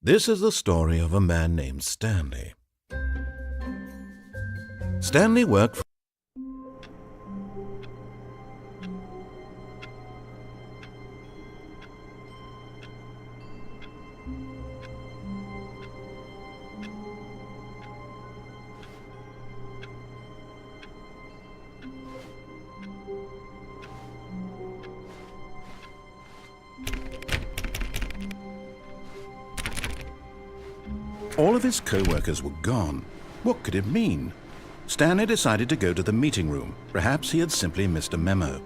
This is the story of a man named Stanley. Stanley worked for all of his co-workers were gone. What could it mean? Stanley decided to go to the meeting room. Perhaps he had simply missed a memo.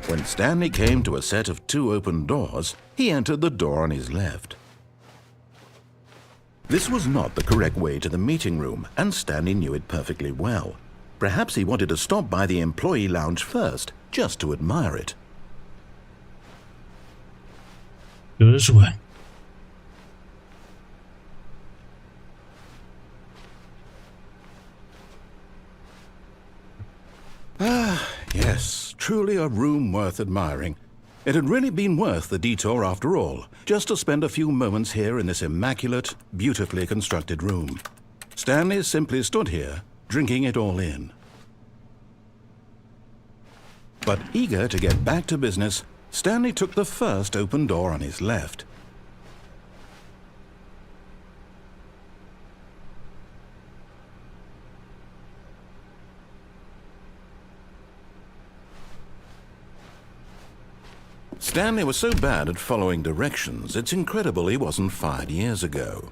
When Stanley came to a set of 2 open doors, he entered the door on his left. This was not the correct way to the meeting room, and Stanley knew it perfectly well. Perhaps he wanted to stop by the employee lounge first, just to admire it. Go this way. Yes, truly a room worth admiring. It had really been worth the detour after all, just to spend a few moments here in this immaculate, beautifully constructed room. Stanley simply stood here, drinking it all in. But eager to get back to business, Stanley took the first open door on his left. Stanley was so bad at following directions, it's incredible he wasn't fired years ago.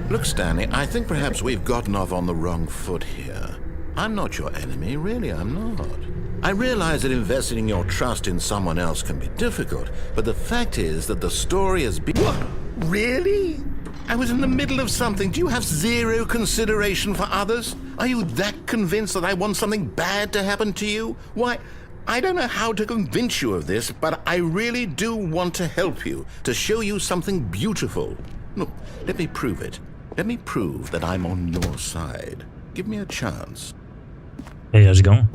Look, Stanley, I think perhaps we've gotten off on the wrong foot here. I'm not your enemy, really, I'm not. I realize that investing your trust in someone else can be difficult, but the fact is that the story has been... What? Really? I was in the middle of something. Do you have zero consideration for others? Are you that convinced that I want something bad to happen to you? Why, I don't know how to convince you of this, but I really do want to help you, to show you something beautiful. Look, let me prove it. Let me prove that I'm on your side. Give me a chance. Hey, how's it going?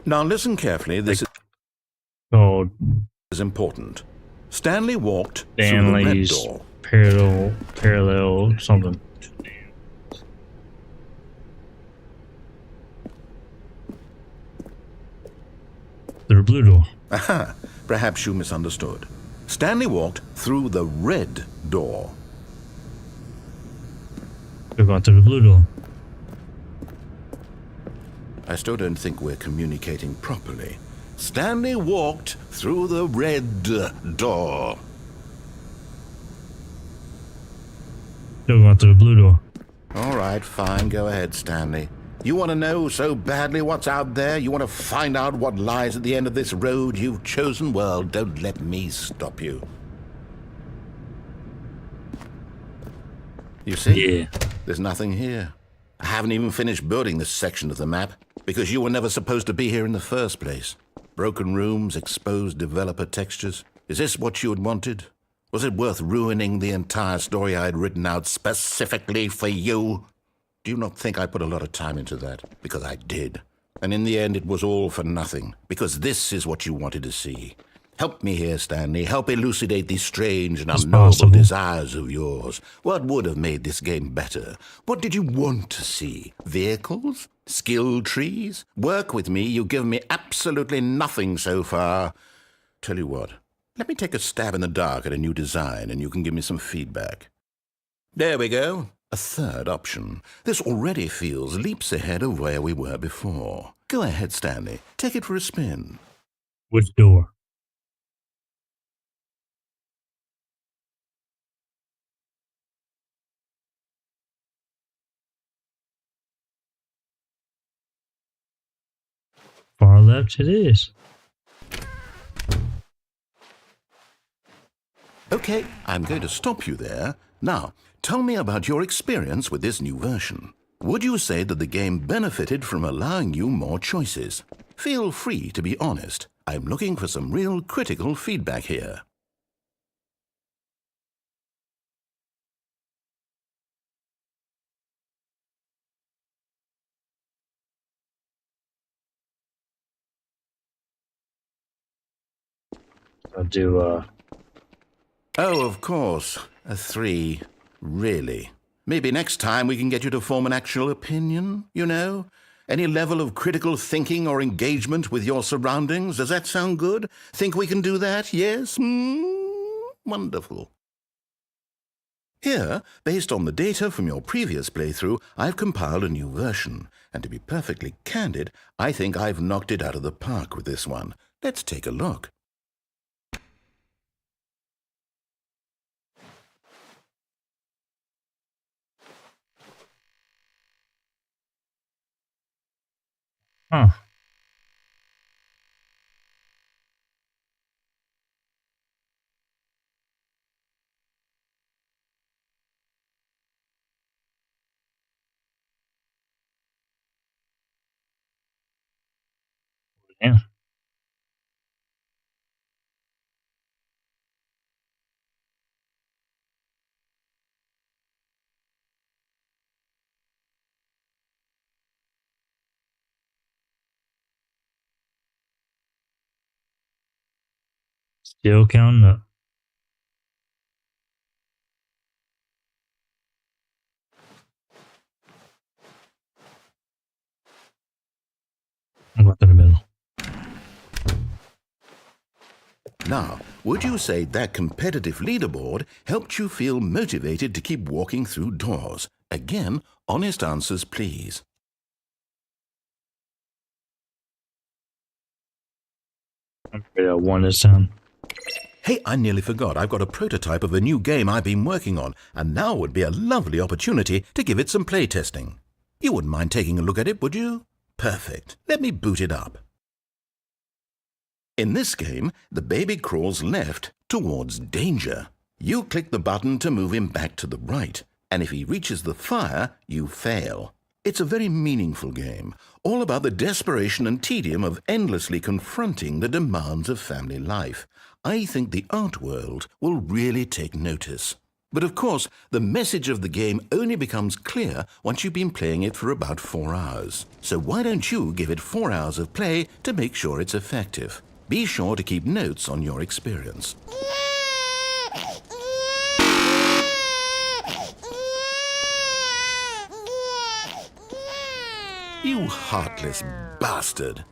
Now listen carefully, this Oh, is important. Stanley walked through the red Stanley's door. parallel something. The blue door. Aha, perhaps you misunderstood. Stanley walked through the red door. We're going through the blue door. I still don't think we're communicating properly. Stanley walked through the red door. We're going through the blue door. All right, fine, go ahead, Stanley. You want to know so badly what's out there? You want to find out what lies at the end of this road you've chosen? Well, don't let me stop you. You see? Yeah. There's nothing here. I haven't even finished building this section of the map, because you were never supposed to be here in the first place. Broken rooms, exposed developer textures. Is this what you had wanted? Was it worth ruining the entire story I had written out specifically for you? Do you not think I put a lot of time into that? Because I did. And in the end, it was all for nothing, because this is what you wanted to see. Help me here, Stanley. Help elucidate these strange and It's unknowable possible. desires of yours. What would have made this game better? What did you want to see? Vehicles? Skill trees? Work with me. You've given me absolutely nothing so far. Tell you what, let me take a stab in the dark at a new design, and you can give me some feedback. There we go. A third option. This already feels leaps ahead of where we were before. Go ahead, Stanley. Take it for a spin. Which door? Far left it is. Okay, I'm going to stop you there. Now, tell me about your experience with this new version. Would you say that the game benefited from allowing you more choices? Feel free to be honest. I'm looking for some real critical feedback here. I'll do Oh, of course. A 3. Really? Maybe next time we can get you to form an actual opinion, you know? Any level of critical thinking or engagement with your surroundings? Does that sound good? Think we can do that? Yes? Wonderful. Here, based on the data from your previous playthrough, I've compiled a new version. And to be perfectly candid, I think I've knocked it out of the park with this one. Let's take a look. huh. Yeah. Still counting up. I'm going to the middle. Now, would you say that competitive leaderboard helped you feel motivated to keep walking through doors? Again, honest answers, please. I'm afraid I won this time. Hey, I nearly forgot. I've got a prototype of a new game I've been working on, and now would be a lovely opportunity to give it some playtesting. You wouldn't mind taking a look at it, would you? Perfect. Let me boot it up. In this game, the baby crawls left towards danger. You click the button to move him back to the right, and if he reaches the fire, you fail. It's a very meaningful game, all about the desperation and tedium of endlessly confronting the demands of family life. I think the art world will really take notice. But of course, the message of the game only becomes clear once you've been playing it for about 4 hours. So why don't you give it 4 hours of play to make sure it's effective? Be sure to keep notes on your experience. You heartless bastard.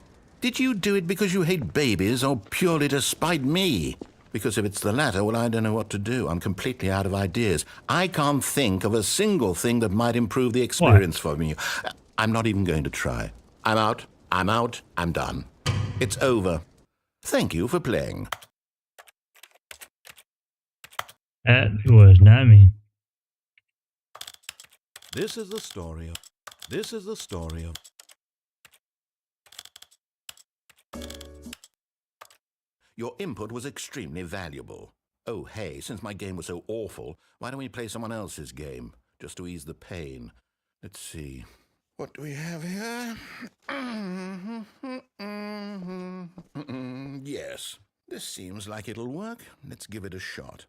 Did you do it because you hate babies or purely to spite me? Because if it's the latter, well, I don't know what to do. I'm completely out of ideas. I can't think of a single thing that might improve the experience for me. I'm not even going to try. I'm out. I'm done. It's over. Thank you for playing. That was not me. This is the story of... Your input was extremely valuable. Oh, hey, since my game was so awful, why don't we play someone else's game, just to ease the pain? Let's see. What do we have here? Yes, this seems like it'll work. Let's give it a shot.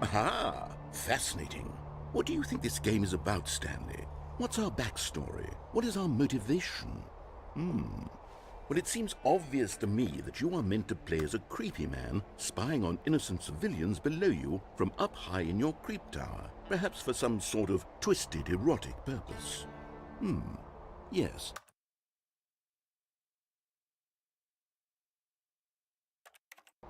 Aha! Fascinating. What do you think this game is about, Stanley? What's our backstory? What is our motivation? Well, it seems obvious to me that you are meant to play as a creepy man spying on innocent civilians below you from up high in your creep tower, perhaps for some sort of twisted erotic purpose. Yes.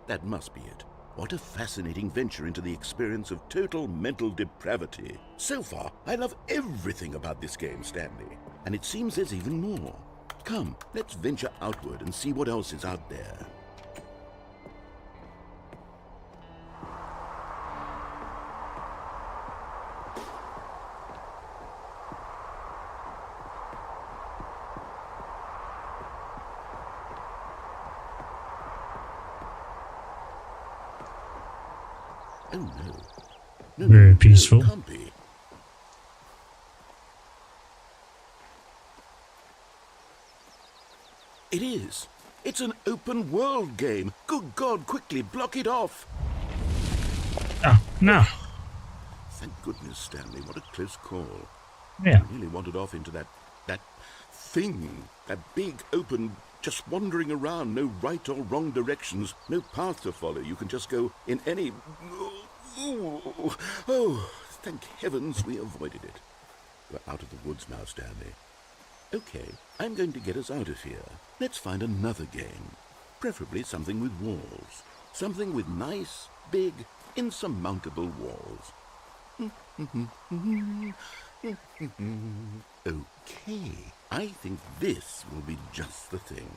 That must be it. What a fascinating venture into the experience of total mental depravity. So far, I love everything about this game, Stanley. And it seems there's even more. Come, let's venture outward and see what else is out there. Oh no. Very peaceful. It can't be. It is. It's an open world game. Good God, quickly block it off. Oh, no. Thank goodness, Stanley. What a close call. Yeah. I really wandered off into that thing. That big, open, just wandering around. No right or wrong directions. No path to follow. You can just go in any... Oh, thank heavens we avoided it. We're out of the woods now, Stanley. Okay, I'm going to get us out of here. Let's find another game. Preferably something with walls. Something with nice, big, insurmountable walls. Okay, I think this will be just the thing.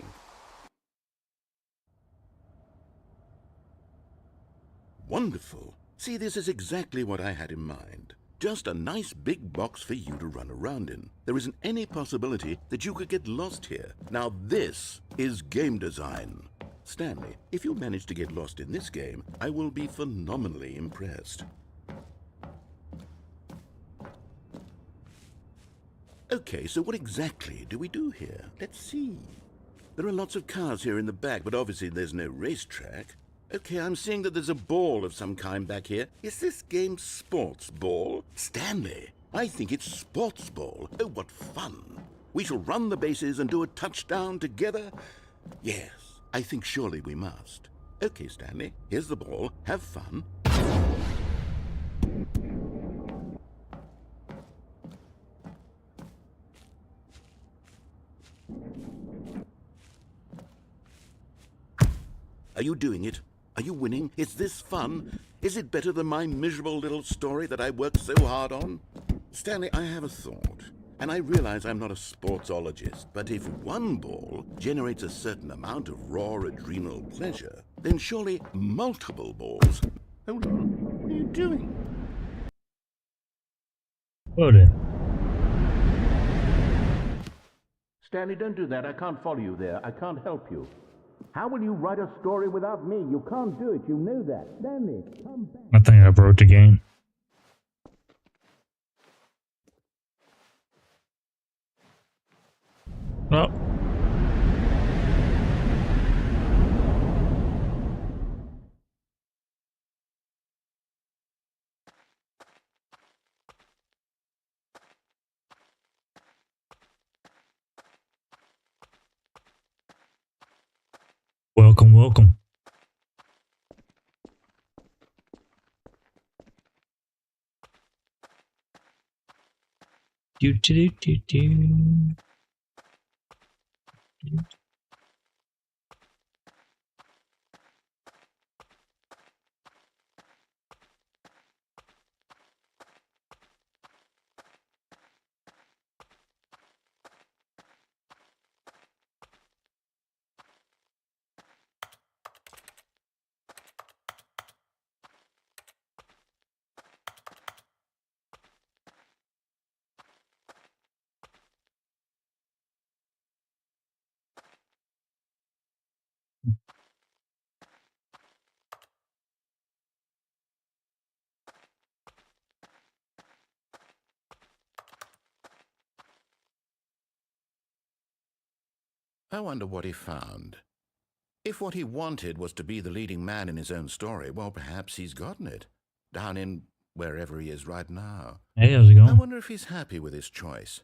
Wonderful. See, this is exactly what I had in mind. Just a nice big box for you to run around in. There isn't any possibility that you could get lost here. Now this is game design. Stanley, if you manage to get lost in this game, I will be phenomenally impressed. Okay, so what exactly do we do here? Let's see. There are lots of cars here in the back, but obviously there's no racetrack. Okay, I'm seeing that there's a ball of some kind back here. Is this game sports ball? Stanley, I think it's sports ball. Oh, what fun. We shall run the bases and do a touchdown together? Yes, I think surely we must. Okay, Stanley, here's the ball. Have fun. Are you doing it? Are you winning? Is this fun? Is it better than my miserable little story that I worked so hard on? Stanley, I have a thought. And I realize I'm not a sportsologist, but if one ball generates a certain amount of raw adrenal pleasure, then surely multiple balls... Hold on. What are you doing? Well then. Stanley, don't do that. I can't follow you there. I can't help you. How will you write a story without me? You can't do it. You know that. Stanley, come back. I think I broke the game. Oh. Welcome, welcome. Do do do do do. I wonder what he found. If what he wanted was to be the leading man in his own story, well, perhaps he's gotten it. Down in wherever he is right now. Hey, how's it I going? wonder if he's happy with his choice,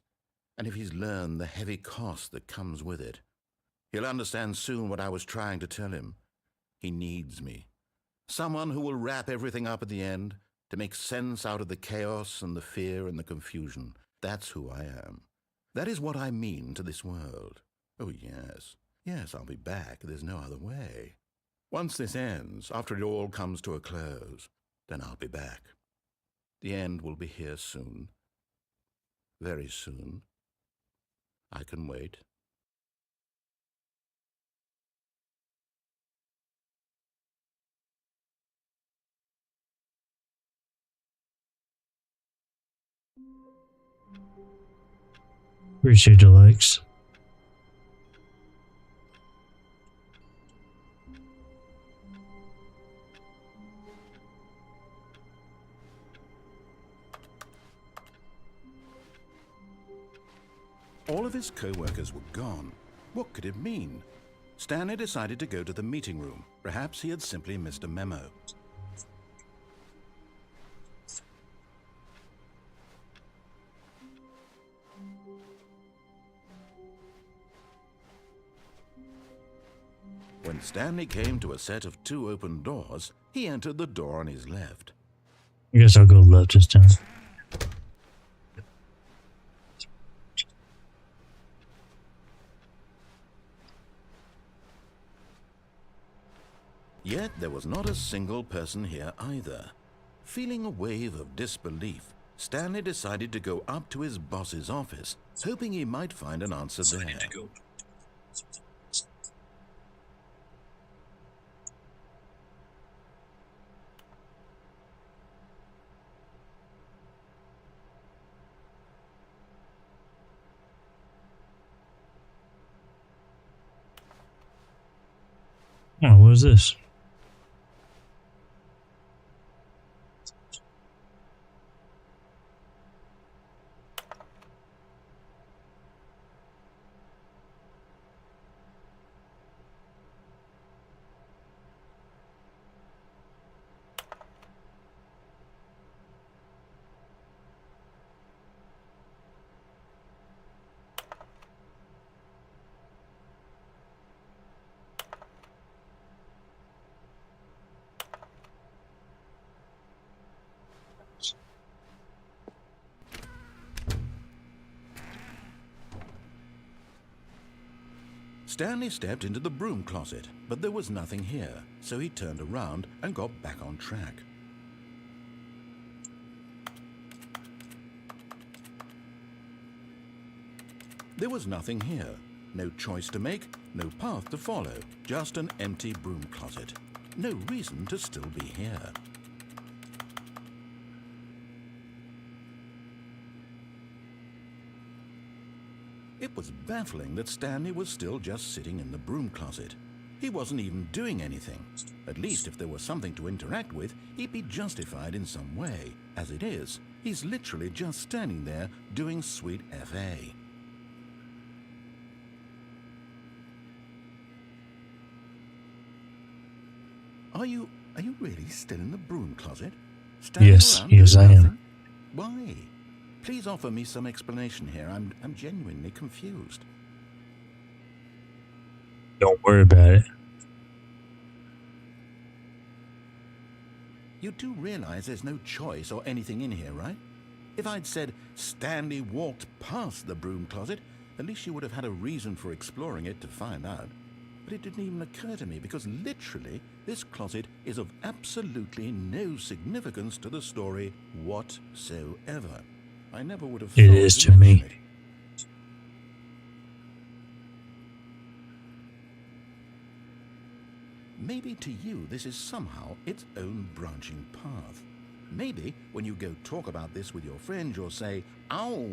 and if he's learned the heavy cost that comes with it. He'll understand soon what I was trying to tell him. He needs me. Someone who will wrap everything up at the end, to make sense out of the chaos and the fear and the confusion. That's who I am. That is what I mean to this world. Oh, yes. Yes, I'll be back. There's no other way. Once this ends, after it all comes to a close, then I'll be back. The end will be here soon. Very soon. I can wait. Appreciate your likes. All of his co-workers were gone. What could it mean? Stanley decided to go to the meeting room. Perhaps he had simply missed a memo. When Stanley came to a set of 2 open doors, he entered the door on his left. I guess I'll go left this time. Yet there was not a single person here either. Feeling a wave of disbelief, Stanley decided to go up to his boss's office, hoping he might find an answer there. Oh, what is this? Stanley stepped into the broom closet, but there was nothing here, so he turned around and got back on track. There was nothing here. No choice to make, no path to follow, just an empty broom closet. No reason to still be here. It was baffling that Stanley was still just sitting in the broom closet. He wasn't even doing anything. At least if there was something to interact with, he'd be justified in some way. As it is, he's literally just standing there doing sweet FA. Are you really still in the broom closet? Standing Yes, around yes, doing I am. nothing? Why? Please offer me some explanation here. I'm genuinely confused. Don't worry about it. You do realize there's no choice or anything in here, right? If I'd said Stanley walked past the broom closet, at least you would have had a reason for exploring it to find out. But it didn't even occur to me because literally this closet is of absolutely no significance to the story whatsoever. I never would have thought It is to mention me. it. Maybe to you this is somehow its own branching path. Maybe when you go talk about this with your friend, you'll say, "Oh,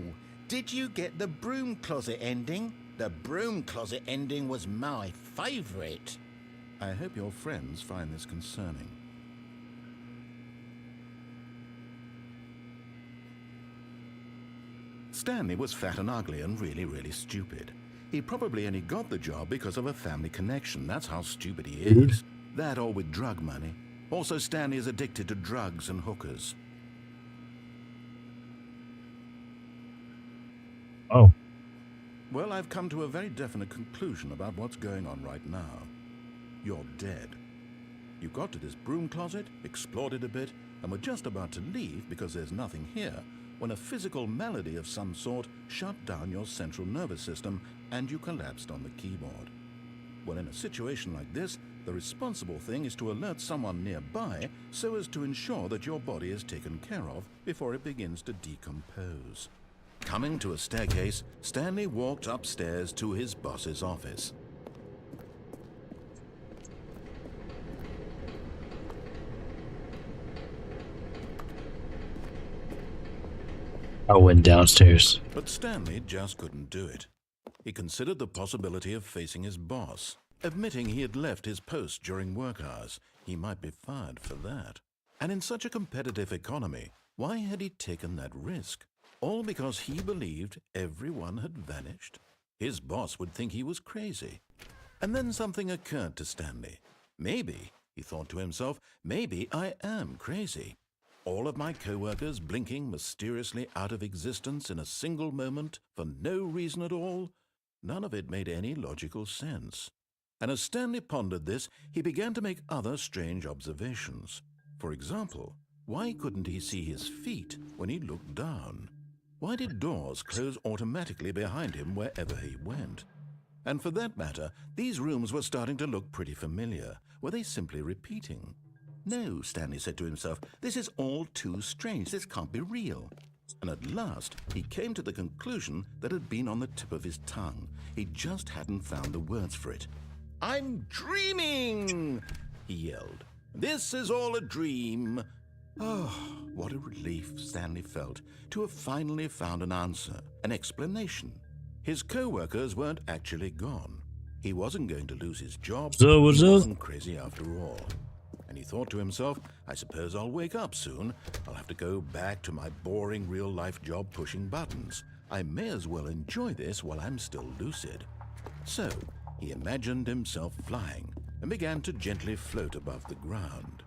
did you get the broom closet ending? The broom closet ending was my favorite." I hope your friends find this concerning. Stanley was fat and ugly and really stupid. He probably only got the job because of a family connection. That's how stupid he is. That or with drug money. Also, Stanley is addicted to drugs and hookers. Oh, Well, I've come to a very definite conclusion about what's going on right now. You're dead. You got to this broom closet, explored it a bit, and were just about to leave because there's nothing here when a physical malady of some sort shut down your central nervous system and you collapsed on the keyboard. Well, in a situation like this, the responsible thing is to alert someone nearby so as to ensure that your body is taken care of before it begins to decompose. Coming to a staircase, Stanley walked upstairs to his boss's office. I went downstairs. But Stanley just couldn't do it. He considered the possibility of facing his boss. Admitting he had left his post during work hours, he might be fired for that. And in such a competitive economy, why had he taken that risk? All because he believed everyone had vanished? His boss would think he was crazy. And then something occurred to Stanley. Maybe, he thought to himself, maybe I am crazy. All of my co-workers blinking mysteriously out of existence in a single moment for no reason at all? None of it made any logical sense. And as Stanley pondered this, he began to make other strange observations. For example, why couldn't he see his feet when he looked down? Why did doors close automatically behind him wherever he went? And for that matter, these rooms were starting to look pretty familiar. Were they simply repeating? No, Stanley said to himself, this is all too strange. This can't be real. And at last, he came to the conclusion that had been on the tip of his tongue. He just hadn't found the words for it. I'm dreaming, he yelled. This is all a dream. Oh, what a relief Stanley felt to have finally found an answer, an explanation. His co-workers weren't actually gone. He wasn't going to lose his job. So what's He up? wasn't crazy after all. And he thought to himself, I suppose I'll wake up soon. I'll have to go back to my boring real-life job pushing buttons. I may as well enjoy this while I'm still lucid. So, he imagined himself flying and began to gently float above the ground.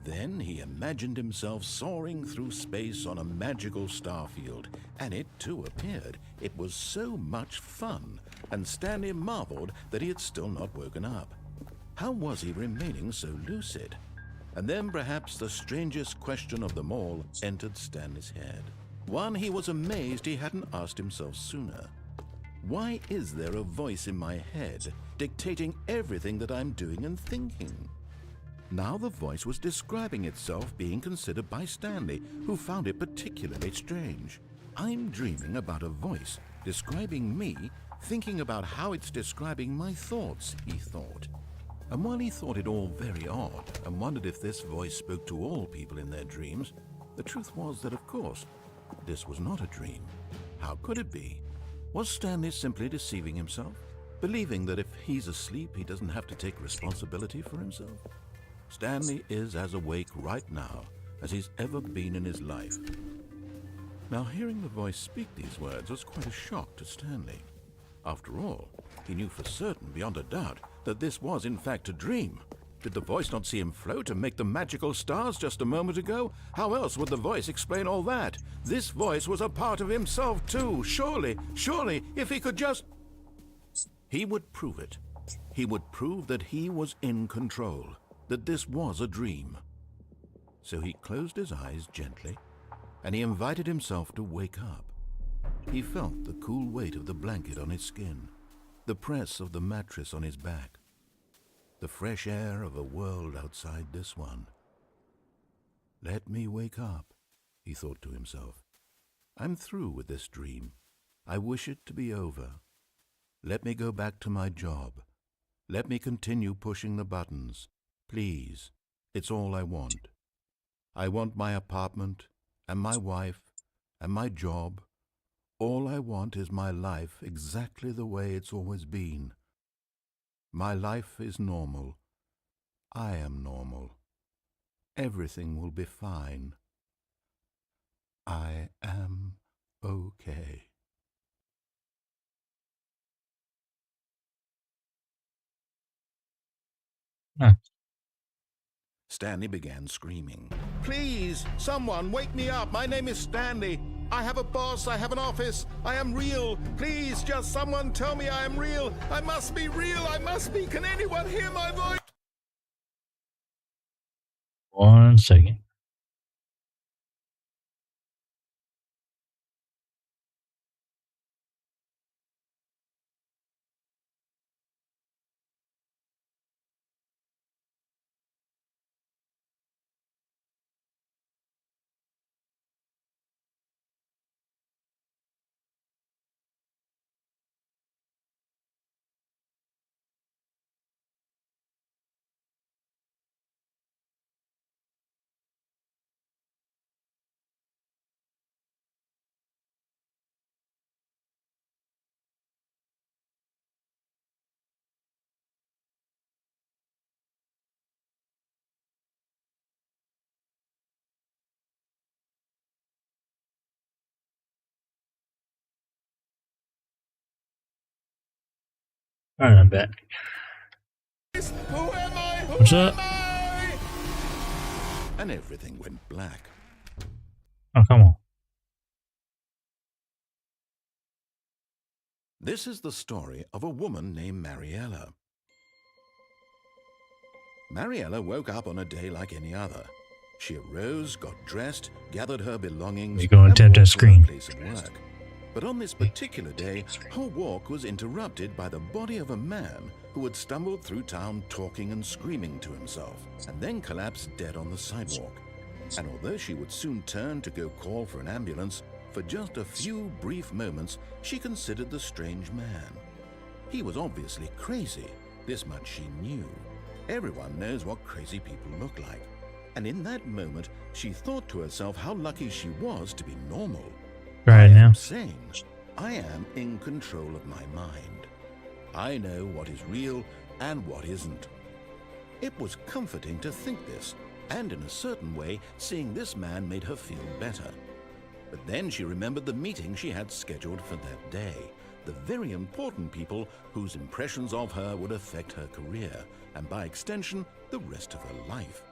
Then he imagined himself soaring through space on a magical starfield, and it too appeared. It was so much fun, and Stanley marveled that he had still not woken up. How was he remaining so lucid? And then perhaps the strangest question of them all entered Stanley's head. One he was amazed he hadn't asked himself sooner. Why is there a voice in my head dictating everything that I'm doing and thinking? Now the voice was describing itself being considered by Stanley, who found it particularly strange. I'm dreaming about a voice describing me, thinking about how it's describing my thoughts, he thought. And while he thought it all very odd and wondered if this voice spoke to all people in their dreams, the truth was that, of course, this was not a dream. How could it be? Was Stanley simply deceiving himself, believing that if he's asleep, he doesn't have to take responsibility for himself? Stanley is as awake right now as he's ever been in his life. Now, hearing the voice speak these words was quite a shock to Stanley. After all, he knew for certain, beyond a doubt, that this was in fact a dream. Did the voice not see him float and make the magical stars just a moment ago? How else would the voice explain all that? This voice was a part of himself too. Surely, if he could just... He would prove it. He would prove that he was in control, that this was a dream. So he closed his eyes gently, and he invited himself to wake up. He felt the cool weight of the blanket on his skin, the press of the mattress on his back, the fresh air of a world outside this one. Let me wake up, he thought to himself. I'm through with this dream. I wish it to be over. Let me go back to my job. Let me continue pushing the buttons. Please, it's all I want. I want my apartment, and my wife, and my job. All I want is my life exactly the way it's always been. My life is normal. I am normal. Everything will be fine. I am okay. Huh. Stanley began screaming. Please, someone, wake me up. My name is Stanley. I have a boss. I have an office. I am real. Please, just someone tell me I am real. I must be real. I must be. Can anyone hear my voice? 1 second. All right, I'm back. Who am I? Who What's am up? I? And everything went black. Oh, come on. This is the story of a woman named Mariella. Mariella woke up on a day like any other. She arose, got dressed, gathered her belongings, You go and and tap that walked to her screen. place of work. But on this particular day, her walk was interrupted by the body of a man who had stumbled through town talking and screaming to himself, and then collapsed dead on the sidewalk. And although she would soon turn to go call for an ambulance, for just a few brief moments she considered the strange man. He was obviously crazy, this much she knew. Everyone knows what crazy people look like. And in that moment, she thought to herself how lucky she was to be normal. Right I now. am sane. I am in control of my mind. I know what is real and what isn't. It was comforting to think this, and in a certain way, seeing this man made her feel better. But then she remembered the meeting she had scheduled for that day, the very important people whose impressions of her would affect her career, and by extension, the rest of her life.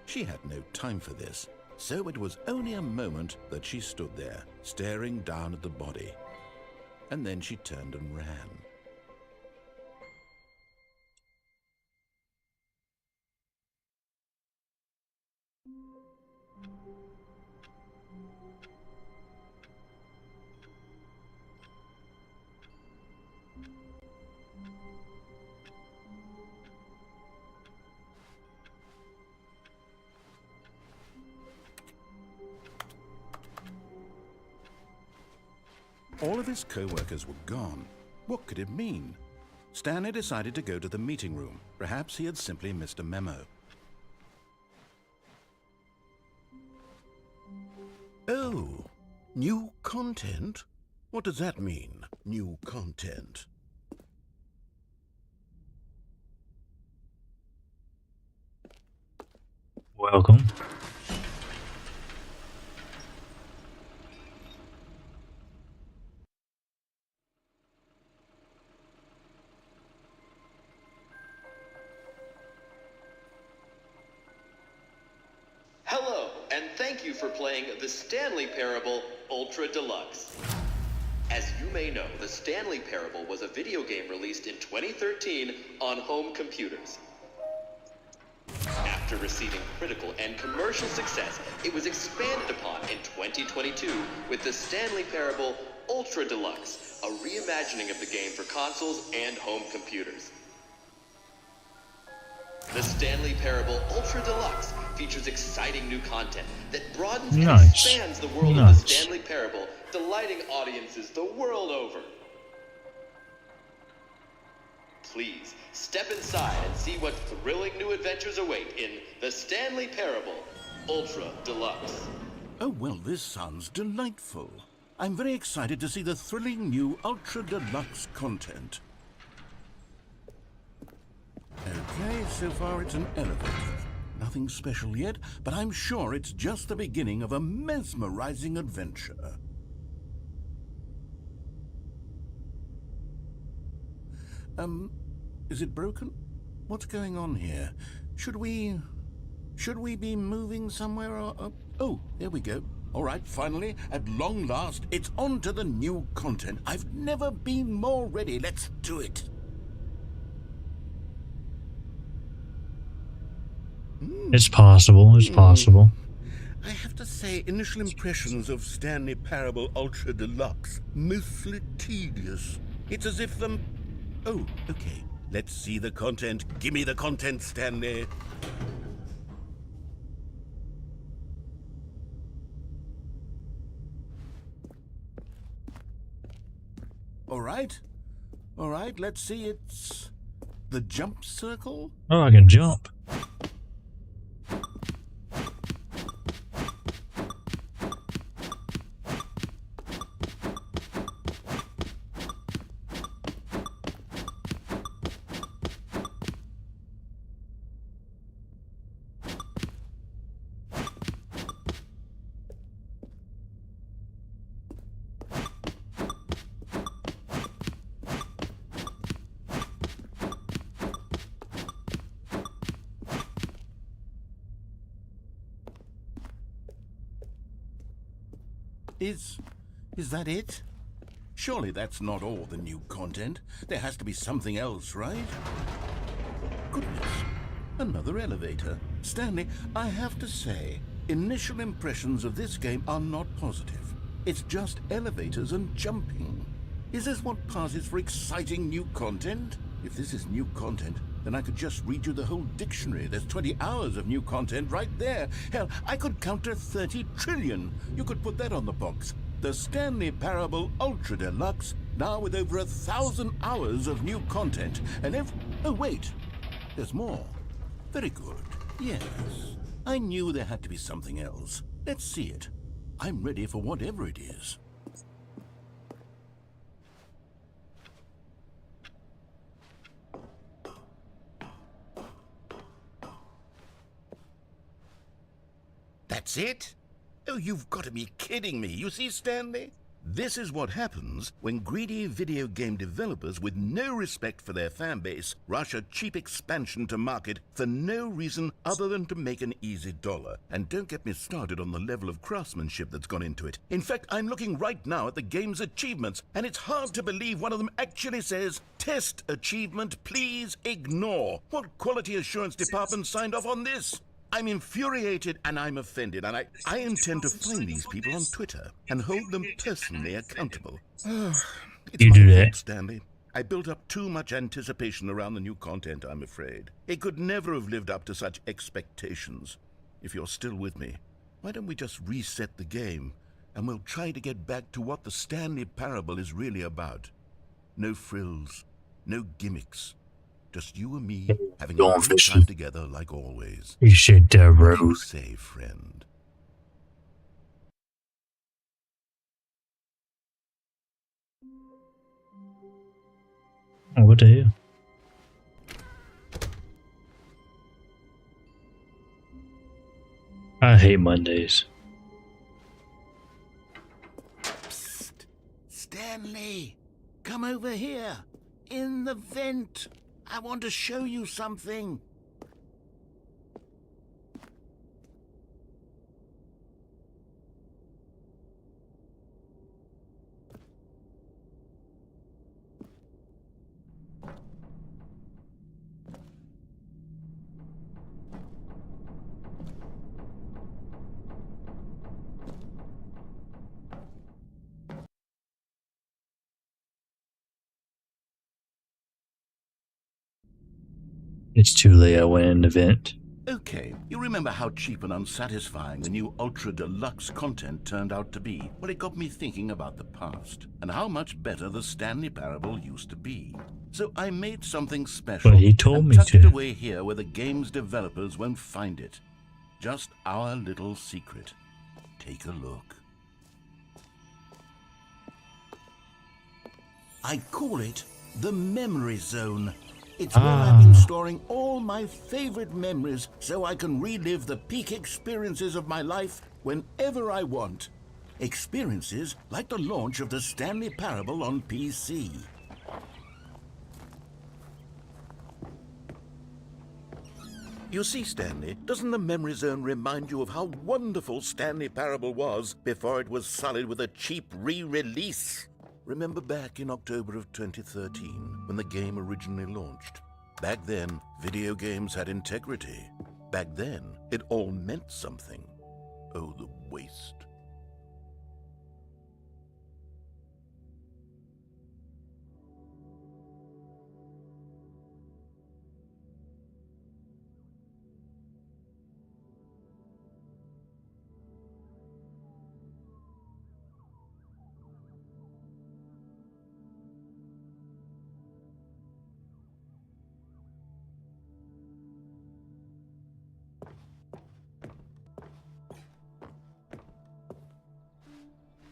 She had no time for this, so it was only a moment that she stood there, staring down at the body. And then she turned and ran. All of his co-workers were gone. What could it mean? Stanley decided to go to the meeting room. Perhaps he had simply missed a memo. Oh, new content? What does that mean, new content? Welcome. Hello, and thank you for playing the Stanley Parable Ultra Deluxe. As you may know, the Stanley Parable was a video game released in 2013 on home computers. After receiving critical and commercial success, it was expanded upon in 2022 with the Stanley Parable Ultra Deluxe, a reimagining of the game for consoles and home computers. The Stanley Parable Ultra Deluxe features exciting new content that broadens and expands the world of the Stanley Parable, delighting audiences the world over. Please, step inside and see what thrilling new adventures await in the Stanley Parable Ultra Deluxe. Oh, well, this sounds delightful. I'm very excited to see the thrilling new Ultra Deluxe content. Okay, so far it's an elevator. Nothing special yet, but I'm sure it's just the beginning of a mesmerizing adventure. Is it broken? What's going on here? Should we be moving somewhere or... oh, there we go. All right, finally, at long last, it's on to the new content. I've never been more ready. Let's do it. It's possible. It's possible. I have to say, initial impressions of Stanley Parable Ultra Deluxe, mostly tedious. It's as if them... Oh, okay. Let's see the content. Give me the content, Stanley. All right. All right, let's see. It's the jump circle. Oh, I can jump. Is that it? Surely that's not all the new content. There has to be something else, right? Goodness, another elevator. Stanley, I have to say, initial impressions of this game are not positive. It's just elevators and jumping. Is this what passes for exciting new content? If this is new content, then I could just read you the whole dictionary. There's 20 hours of new content right there. Hell, I could count to 30 trillion. You could put that on the box. The Stanley Parable Ultra Deluxe, now with over 1,000 hours of new content. And oh, wait. There's more. Very good. Yes. I knew there had to be something else. Let's see it. I'm ready for whatever it is. That's it? Oh, you've got to be kidding me. You see, Stanley? This is what happens when greedy video game developers with no respect for their fan base rush a cheap expansion to market for no reason other than to make an easy dollar. And don't get me started on the level of craftsmanship that's gone into it. In fact, I'm looking right now at the game's achievements, and it's hard to believe one of them actually says, "Test achievement, please ignore." What quality assurance department signed off on this? I'm infuriated and I'm offended, and I intend to find these people on Twitter and hold them personally accountable. It's You my do fault, that. Stanley. I built up too much anticipation around the new content, I'm afraid. It could never have lived up to such expectations. If you're still with me, why don't we just reset the game, and we'll try to get back to what the Stanley Parable is really about. No frills, no gimmicks. Just you and me having a Going great fishing. time together like always. You should What do you road. say, friend? Oh, what the hell? I hate Mondays. Psst. Stanley, come over here. In the vent. I want to show you something. It's too late. I went in the vent. Okay, you remember how cheap and unsatisfying the new Ultra Deluxe content turned out to be? Well, it got me thinking about the past and how much better the Stanley Parable used to be. So I made something special Well, he told and me tucked it to. away here where the game's developers won't find it. Just our little secret. Take a look. I call it the Memory Zone. It's where I've been storing all my favorite memories so I can relive the peak experiences of my life whenever I want. Experiences like the launch of the Stanley Parable on PC. You see, Stanley, doesn't the memory zone remind you of how wonderful Stanley Parable was before it was sullied with a cheap re-release? Remember back in October of 2013, when the game originally launched? Back then, video games had integrity. Back then, it all meant something. Oh, the waste.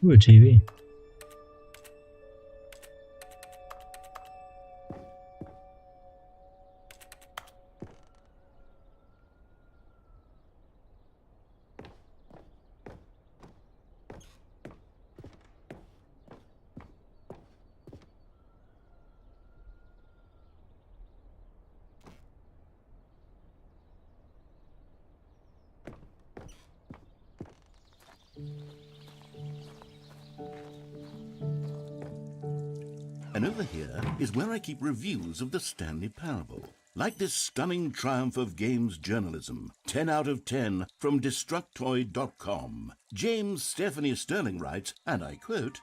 Ooh, a TV. And over here is where I keep reviews of the Stanley Parable. Like this stunning triumph of games journalism, 10 out of 10 from Destructoid.com. James Stephanie Sterling writes, and I quote,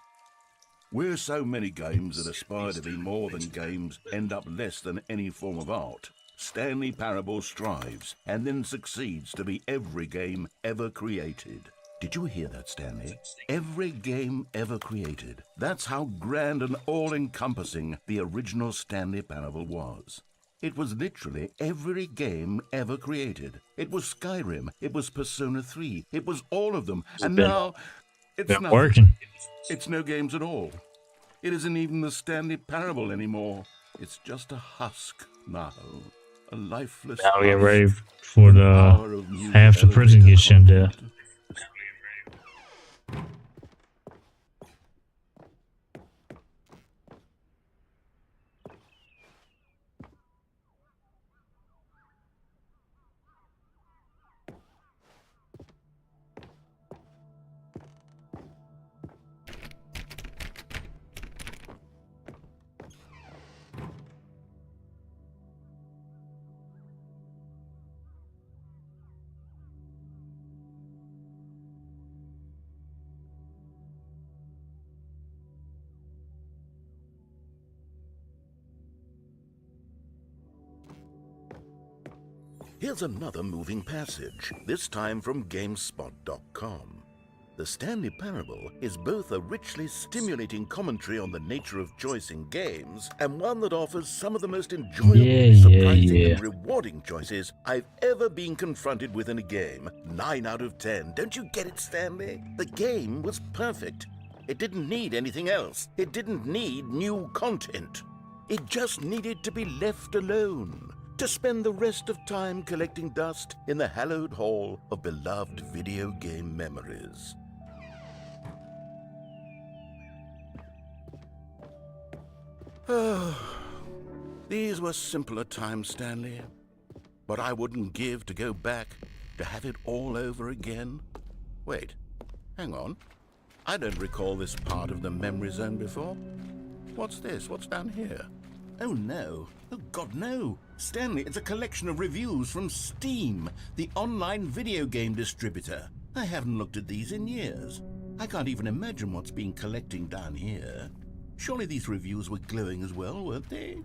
"Where so many games that aspire to be more than games end up less than any form of art, Stanley Parable strives and then succeeds to be every game ever created." Did you hear that, Stanley? Every game ever created. That's how grand and all-encompassing the original Stanley Parable was. It was literally every game ever created. It was Skyrim. It was Persona 3. It was all of them. And now it's Been nothing. working. It's no games at all. It isn't even the Stanley Parable anymore. It's just a husk now. A lifeless Now we get husk. ready for Power the of new half the prison elevator gets shut down. content. Here's another moving passage, this time from GameSpot.com. The Stanley Parable is both a richly stimulating commentary on the nature of choice in games and one that offers some of the most enjoyable, surprising, and rewarding choices I've ever been confronted with in a game. 9 out of 10. Don't you get it, Stanley? The game was perfect. It didn't need anything else. It didn't need new content. It just needed to be left alone, to spend the rest of time collecting dust in the hallowed hall of beloved video game memories. These were simpler times, Stanley. But I wouldn't give to go back to have it all over again. Wait, hang on. I don't recall this part of the memory zone before. What's this? What's down here? Oh no. Oh God, no. Stanley, it's a collection of reviews from Steam, the online video game distributor. I haven't looked at these in years. I can't even imagine what's been collecting down here. Surely these reviews were glowing as well, weren't they?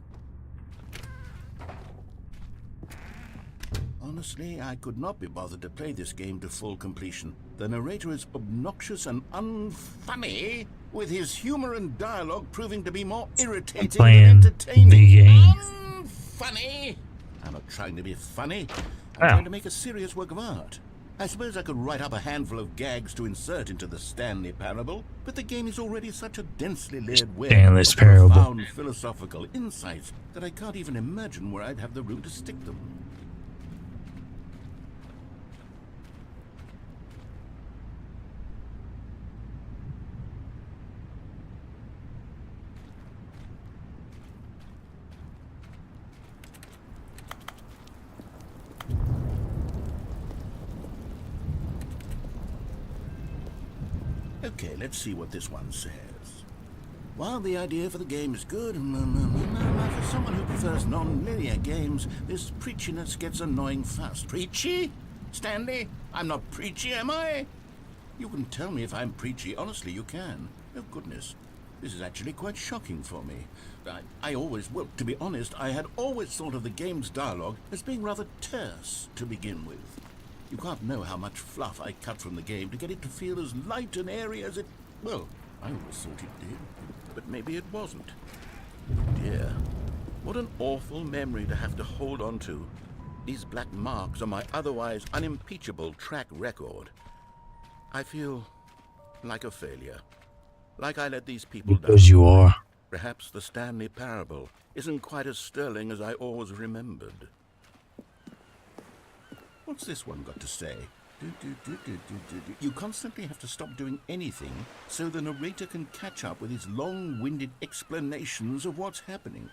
Honestly, I could not be bothered to play this game to full completion. The narrator is obnoxious and unfunny, with his humor and dialogue proving to be more irritating than entertaining. The game. Unfunny? I'm not trying to be funny. I'm Wow. trying to make a serious work of art. I suppose I could write up a handful of gags to insert into the Stanley Parable, but the game is already such a densely layered web Stanley's of Parable. profound philosophical insights that I can't even imagine where I'd have the room to stick them. Okay, let's see what this one says. While the idea for the game is good, for someone who prefers non-linear games, this preachiness gets annoying fast. Preachy? Stanley? I'm not preachy, am I? You can tell me if I'm preachy. Honestly, you can. Oh, goodness. This is actually quite shocking for me. Well, to be honest, I had always thought of the game's dialogue as being rather terse to begin with. You can't know how much fluff I cut from the game to get it to feel as light and airy as it... Well, I always thought it did, but maybe it wasn't. Dear, what an awful memory to have to hold on to. These black marks on my otherwise unimpeachable track record. I feel like a failure. Like I let these people down. Because you are. Perhaps the Stanley Parable isn't quite as sterling as I always remembered. What's this one got to say? You constantly have to stop doing anything so the narrator can catch up with his long-winded explanations of what's happening.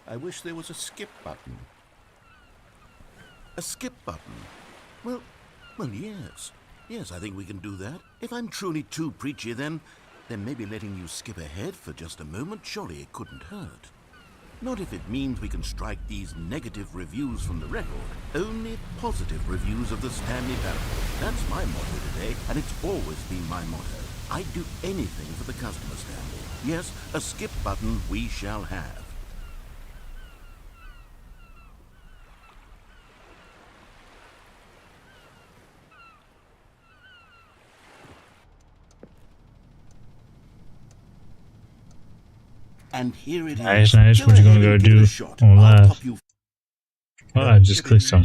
I wish there was a skip button. A skip button? Well, yes. Yes, I think we can do that. If I'm truly too preachy, then maybe letting you skip ahead for just a moment, surely it couldn't hurt. Not if it means we can strike these negative reviews from the record. Only positive reviews of the Stanley Parable. That's my motto today, and it's always been my motto. I'd do anything for the customer, Stanley. Yes, a skip button we shall have. And here it is. Nice. What you gonna go do on live? Well, I just clicked some.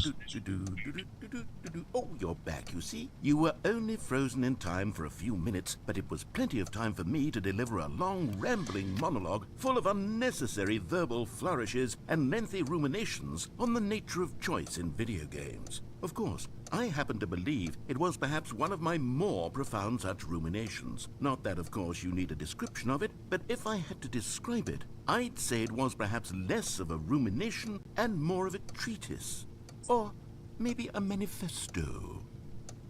Oh, you're back, you see? You were only frozen in time for a few minutes, but it was plenty of time for me to deliver a long, rambling monologue full of unnecessary verbal flourishes and lengthy ruminations on the nature of choice in video games. Of course, I happen to believe it was perhaps one of my more profound such ruminations. Not that, of course, you need a description of it, but if I had to describe it, I'd say it was perhaps less of a rumination and more of a treatise. Or maybe a manifesto.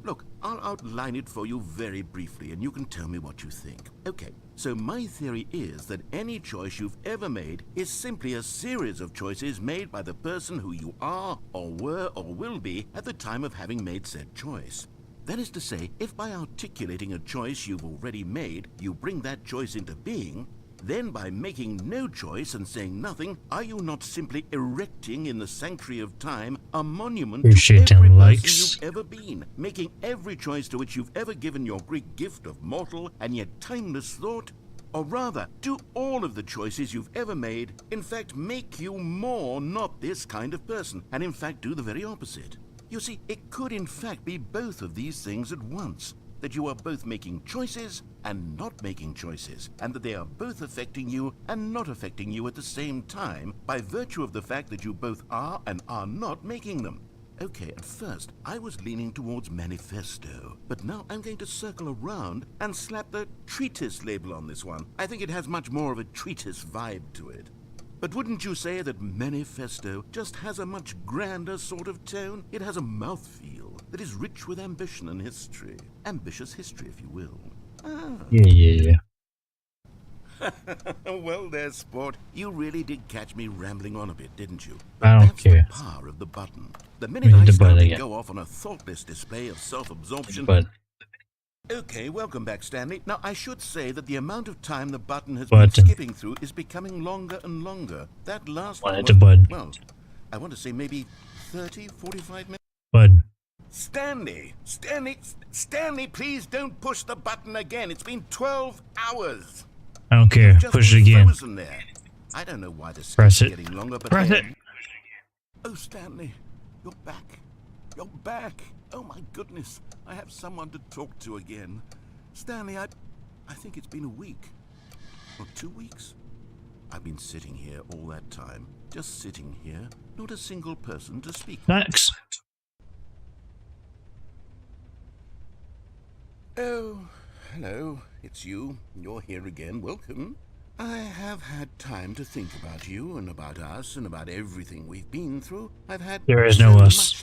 Look, I'll outline it for you very briefly, and you can tell me what you think. Okay, so my theory is that any choice you've ever made is simply a series of choices made by the person who you are, or were, or will be at the time of having made said choice. That is to say, if by articulating a choice you've already made, you bring that choice into being, then by making no choice and saying nothing, are you not simply erecting in the sanctuary of time a monument to every person you've ever been, making every choice to which you've ever given your Greek gift of mortal and yet timeless thought? Or rather, do all of the choices you've ever made, in fact, make you more not this kind of person, and in fact do the very opposite? You see, it could in fact be both of these things at once. That you are both making choices and not making choices, and that they are both affecting you and not affecting you at the same time by virtue of the fact that you both are and are not making them. Okay, at first, I was leaning towards manifesto, but now I'm going to circle around and slap the treatise label on this one. I think it has much more of a treatise vibe to it. But wouldn't you say that manifesto just has a much grander sort of tone? It has a mouthfeel that is rich with ambition and history. Ambitious history, if you will. Yeah. Well there, sport. You really did catch me rambling on a bit, didn't you? I don't care. That's the power of the button. The minute I start to go off on a thoughtless display of self-absorption... Okay, welcome back, Stanley. Now, I should say that the amount of time the button has been skipping through is becoming longer and longer. That last one was, well, I want to say maybe 30, 45 minutes. Stanley, please don't push the button again. It's been 12 hours. I don't care. Push it again. There. I don't know why this is getting longer, but press it. Oh, Stanley, you're back. You're back. Oh my goodness, I have someone to talk to again. Stanley, I think it's been a week. Or 2 weeks. I've been sitting here all that time. Just sitting here. Not a single person to speak with. Max. Oh, hello. It's you. You're here again. Welcome. I have had time to think about you and about us and about everything we've been through. I've had... There is no us.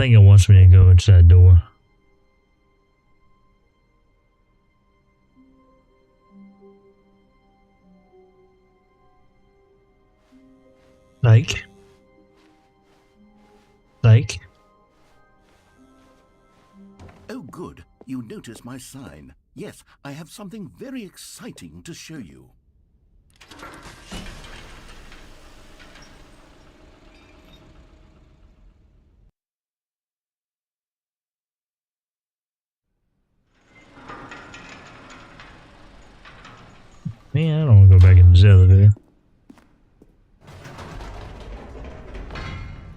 think it wants me to go into that door. Like. Oh, good. You notice my sign. Yes, I have something very exciting to show you. Man, I don't want to go back in this elevator.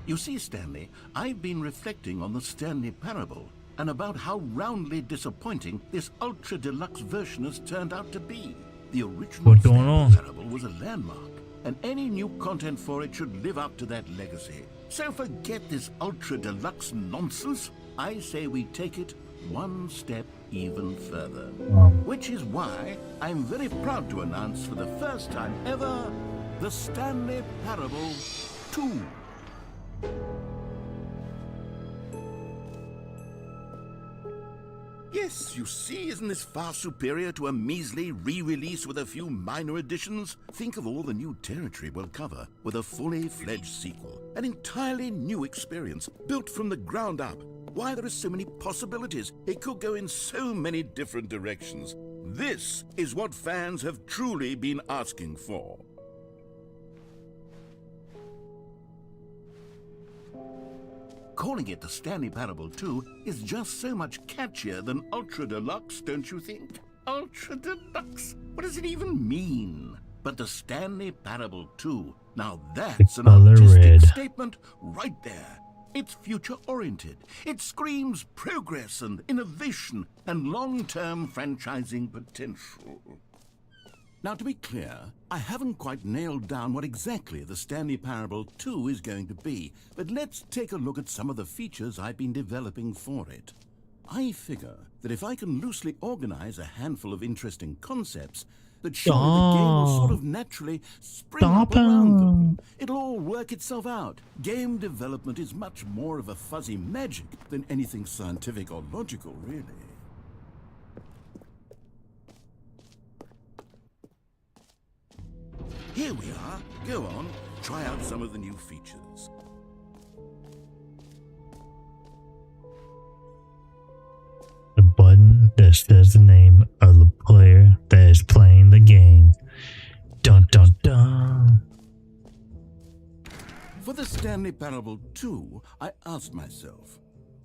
You see, Stanley, I've been reflecting on the Stanley Parable and about how roundly disappointing this ultra deluxe version has turned out to be. The original What's going Stanley on? Parable was a landmark, and any new content for it should live up to that legacy. So forget this ultra deluxe nonsense. I say we take it one step even further. Which is why I'm very proud to announce for the first time ever, the Stanley Parable 2. Yes, you see, isn't this far superior to a measly re-release with a few minor additions? Think of all the new territory we'll cover with a fully fledged sequel. An entirely new experience, built from the ground up. Why, there are so many possibilities. It could go in so many different directions. This is what fans have truly been asking for. Calling it the Stanley Parable 2 is just so much catchier than Ultra Deluxe, don't you think? Ultra Deluxe? What does it even mean? But the Stanley Parable 2, now that's an color artistic red. statement right there. It's future-oriented. It screams progress and innovation and long-term franchising potential. Now, to be clear, I haven't quite nailed down what exactly the Stanley Parable 2 is going to be, but let's take a look at some of the features I've been developing for it. I figure that if I can loosely organize a handful of interesting concepts, that surely the game will sort of naturally spring up around them. It'll all work itself out. Game development is much more of a fuzzy magic than anything scientific or logical, really. Here we are. Go on, try out some of the new features. The button that says the name of the player that is playing the game. Dun dun dun. For the Stanley Parable 2, I asked myself,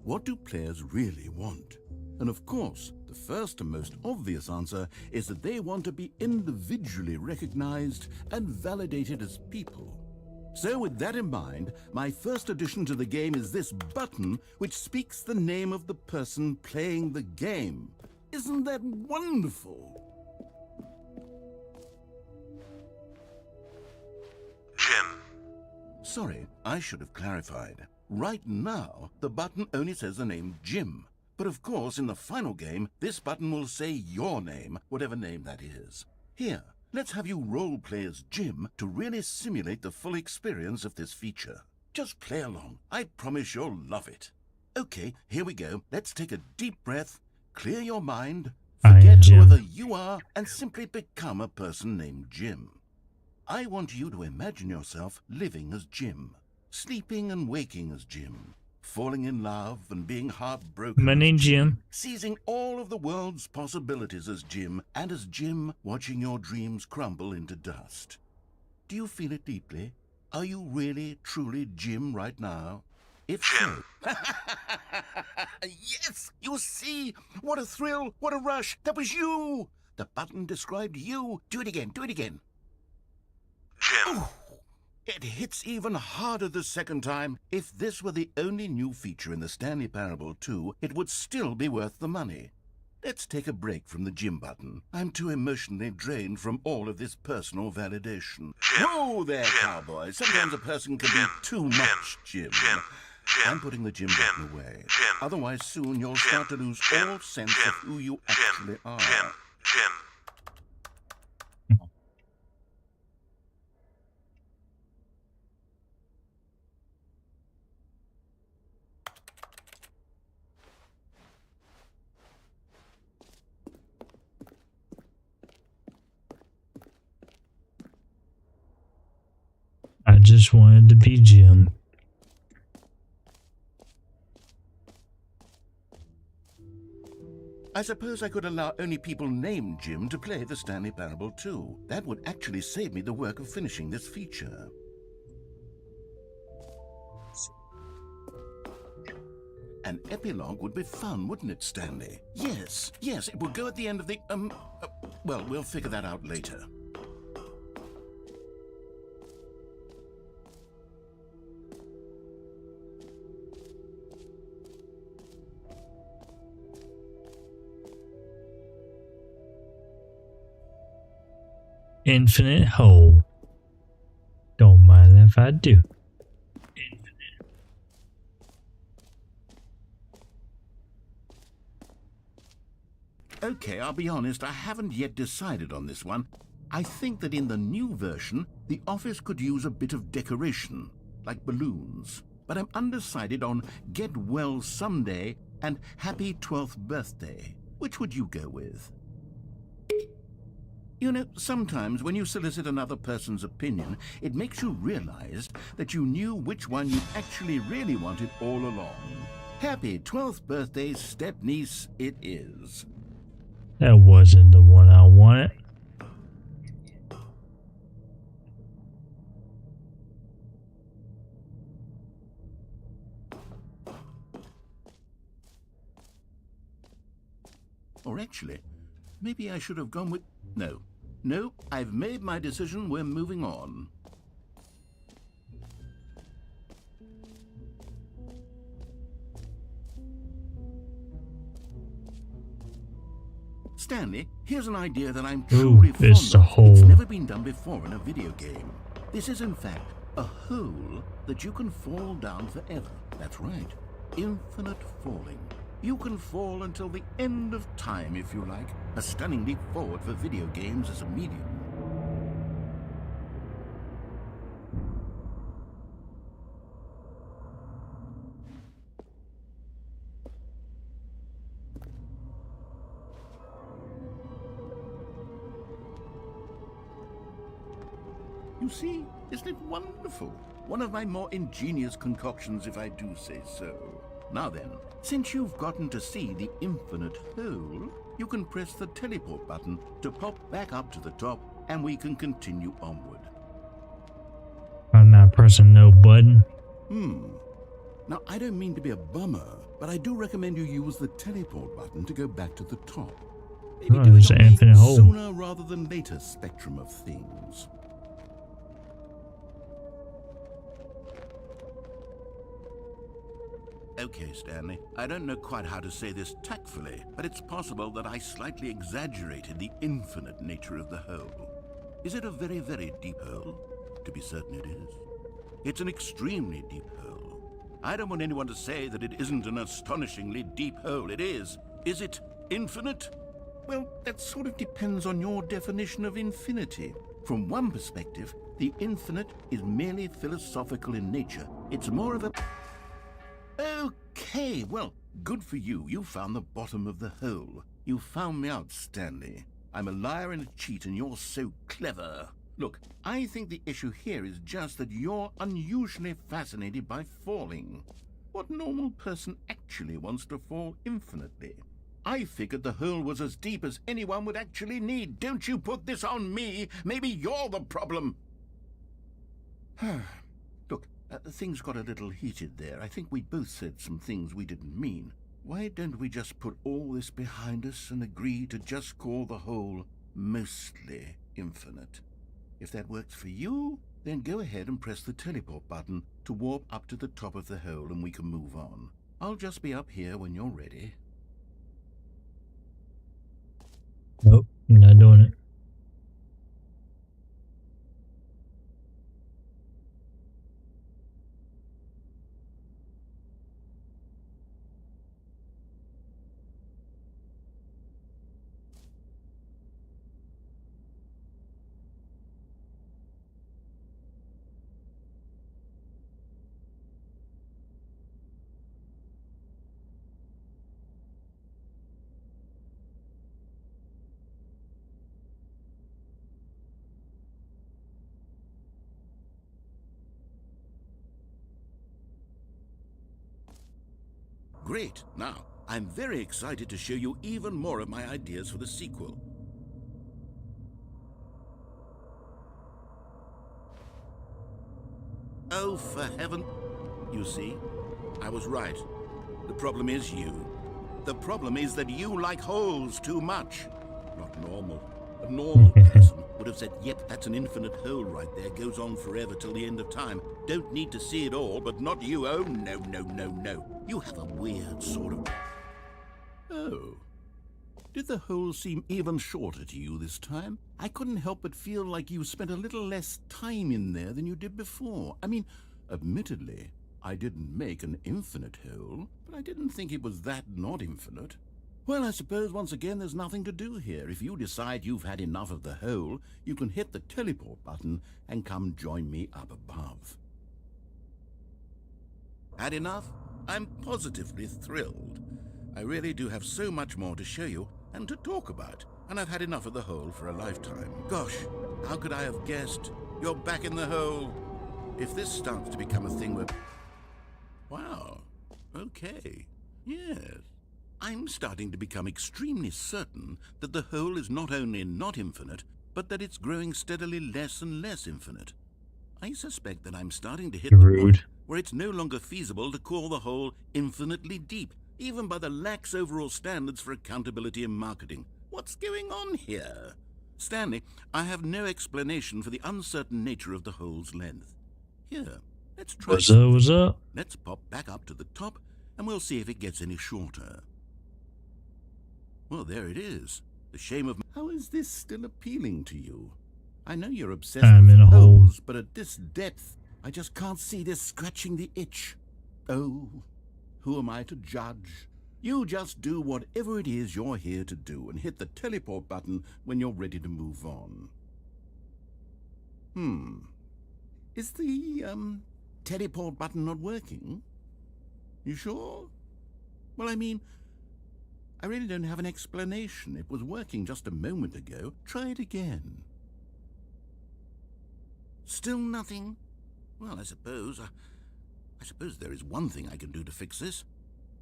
what do players really want? And of course, the first and most obvious answer is that they want to be individually recognized and validated as people. So with that in mind, my first addition to the game is this button which speaks the name of the person playing the game. Isn't that wonderful? Jim. Sorry, I should have clarified. Right now, the button only says the name Jim. But of course, in the final game, this button will say your name, whatever name that is. Here, let's have you role-play as Jim to really simulate the full experience of this feature. Just play along. I promise you'll love it. Okay, here we go. Let's take a deep breath, clear your mind, I am forget Jim. whoever you are, and simply become a person named Jim. I want you to imagine yourself living as Jim, sleeping and waking as Jim, falling in love and being heartbroken. My name's Jim. Seizing all of the world's possibilities as Jim, and as Jim watching your dreams crumble into dust. Do you feel it deeply? Are you really, truly Jim right now? If Jim. so... Yes! You see? What a thrill! What a rush! That was you! The button described you. Do it again. Do it again. Jim. It hits even harder the second time. If this were the only new feature in the Stanley Parable 2, it would still be worth the money. Let's take a break from the Jim button. I'm too emotionally drained from all of this personal validation. Jim. Whoa there, Jim. cowboy. Sometimes Jim. a person can Jim. be too Jim. much, Jim. Jim. Jim. I'm putting the Jim button away. Jim. Otherwise, soon you'll Jim. start to lose Jim. all sense Jim. of who you Jim. actually are. Jim. Jim. I just wanted to be Jim. I suppose I could allow only people named Jim to play the Stanley Parable too. That would actually save me the work of finishing this feature. An epilogue would be fun, wouldn't it, Stanley? Yes, it would go at the end of the, well, we'll figure that out later. Infinite hole. Don't mind if I do. Okay, I'll be honest, I haven't yet decided on this one. I think that in the new version, the office could use a bit of decoration, like balloons. But I'm undecided on Get Well Someday and Happy 12th Birthday. Which would you go with? You know, sometimes when you solicit another person's opinion, it makes you realize that you knew which one you actually really wanted all along. Happy 12th birthday, step-niece, it is. That wasn't the one I wanted. Or actually, maybe I should have gone with... No, I've made my decision, we're moving on. Stanley, here's an idea that I'm truly fond it's a of. hole. It's never been done before in a video game. This is in fact a hole that you can fall down forever. That's right, infinite falling. You can fall until the end of time, if you like. A stunning leap forward for video games as a medium. You see, isn't it wonderful? One of my more ingenious concoctions, if I do say so. Now then, since you've gotten to see the infinite hole, you can press the teleport button to pop back up to the top, and we can continue onward. I'm not pressing no button. Now, I don't mean to be a bummer, but I do recommend you use the teleport button to go back to the top. Maybe do there's it an on the infinite hole. sooner rather than later spectrum of things. Okay, Stanley, I don't know quite how to say this tactfully, but it's possible that I slightly exaggerated the infinite nature of the hole. Is it a very, very deep hole? To be certain it is. It's an extremely deep hole. I don't want anyone to say that it isn't an astonishingly deep hole. It is. Is it infinite? Well, that sort of depends on your definition of infinity. From one perspective, the infinite is merely philosophical in nature. It's more of a... Okay, well, good for you. You found the bottom of the hole. You found me out, Stanley. I'm a liar and a cheat, and you're so clever. Look, I think the issue here is just that you're unusually fascinated by falling. What normal person actually wants to fall infinitely? I figured the hole was as deep as anyone would actually need. Don't you put this on me. Maybe you're the problem. Look, things got a little heated there. I think we both said some things we didn't mean. Why don't we just put all this behind us and agree to just call the hole mostly infinite? If that works for you, then go ahead and press the teleport button to warp up to the top of the hole and we can move on. I'll just be up here when you're ready. Nope, not doing it. Great. Now, I'm very excited to show you even more of my ideas for the sequel. Oh, for heaven... You see, I was right. The problem is you. The problem is that you like holes too much. Not normal. A normal person would have said, yep, that's an infinite hole right there. Goes on forever till the end of time. Don't need to see it all, but not you. Oh, no, no, no, no. You have a weird sort of... Oh. Did the hole seem even shorter to you this time? I couldn't help but feel like you spent a little less time in there than you did before. I mean, admittedly, I didn't make an infinite hole, but I didn't think it was that not infinite. Well, I suppose once again there's nothing to do here. If you decide you've had enough of the hole, you can hit the teleport button and come join me up above. Had enough? I'm positively thrilled. I really do have so much more to show you and to talk about, and I've had enough of the hole for a lifetime. Gosh, how could I have guessed? You're back in the hole. If this starts to become a thing where... Wow, okay, yes. I'm starting to become extremely certain that the hole is not only not infinite, but that it's growing steadily less and less infinite. I suspect that I'm starting to hit the point where it's no longer feasible to call the hole infinitely deep, even by the lax overall standards for accountability in marketing. What's going on here? Stanley, I have no explanation for the uncertain nature of the hole's length. Here, let's try. What's up? What's up? Let's pop back up to the top, and we'll see if it gets any shorter. Well, there it is. The shame of... How is this still appealing to you? I know you're obsessed I'm with in a hole. holes, but at this depth, I just can't see this scratching the itch. Oh, who am I to judge? You just do whatever it is you're here to do and hit the teleport button when you're ready to move on. Is the, teleport button not working? You sure? Well, I mean, I really don't have an explanation. It was working just a moment ago. Try it again. Still nothing? Well, I suppose there is one thing I can do to fix this.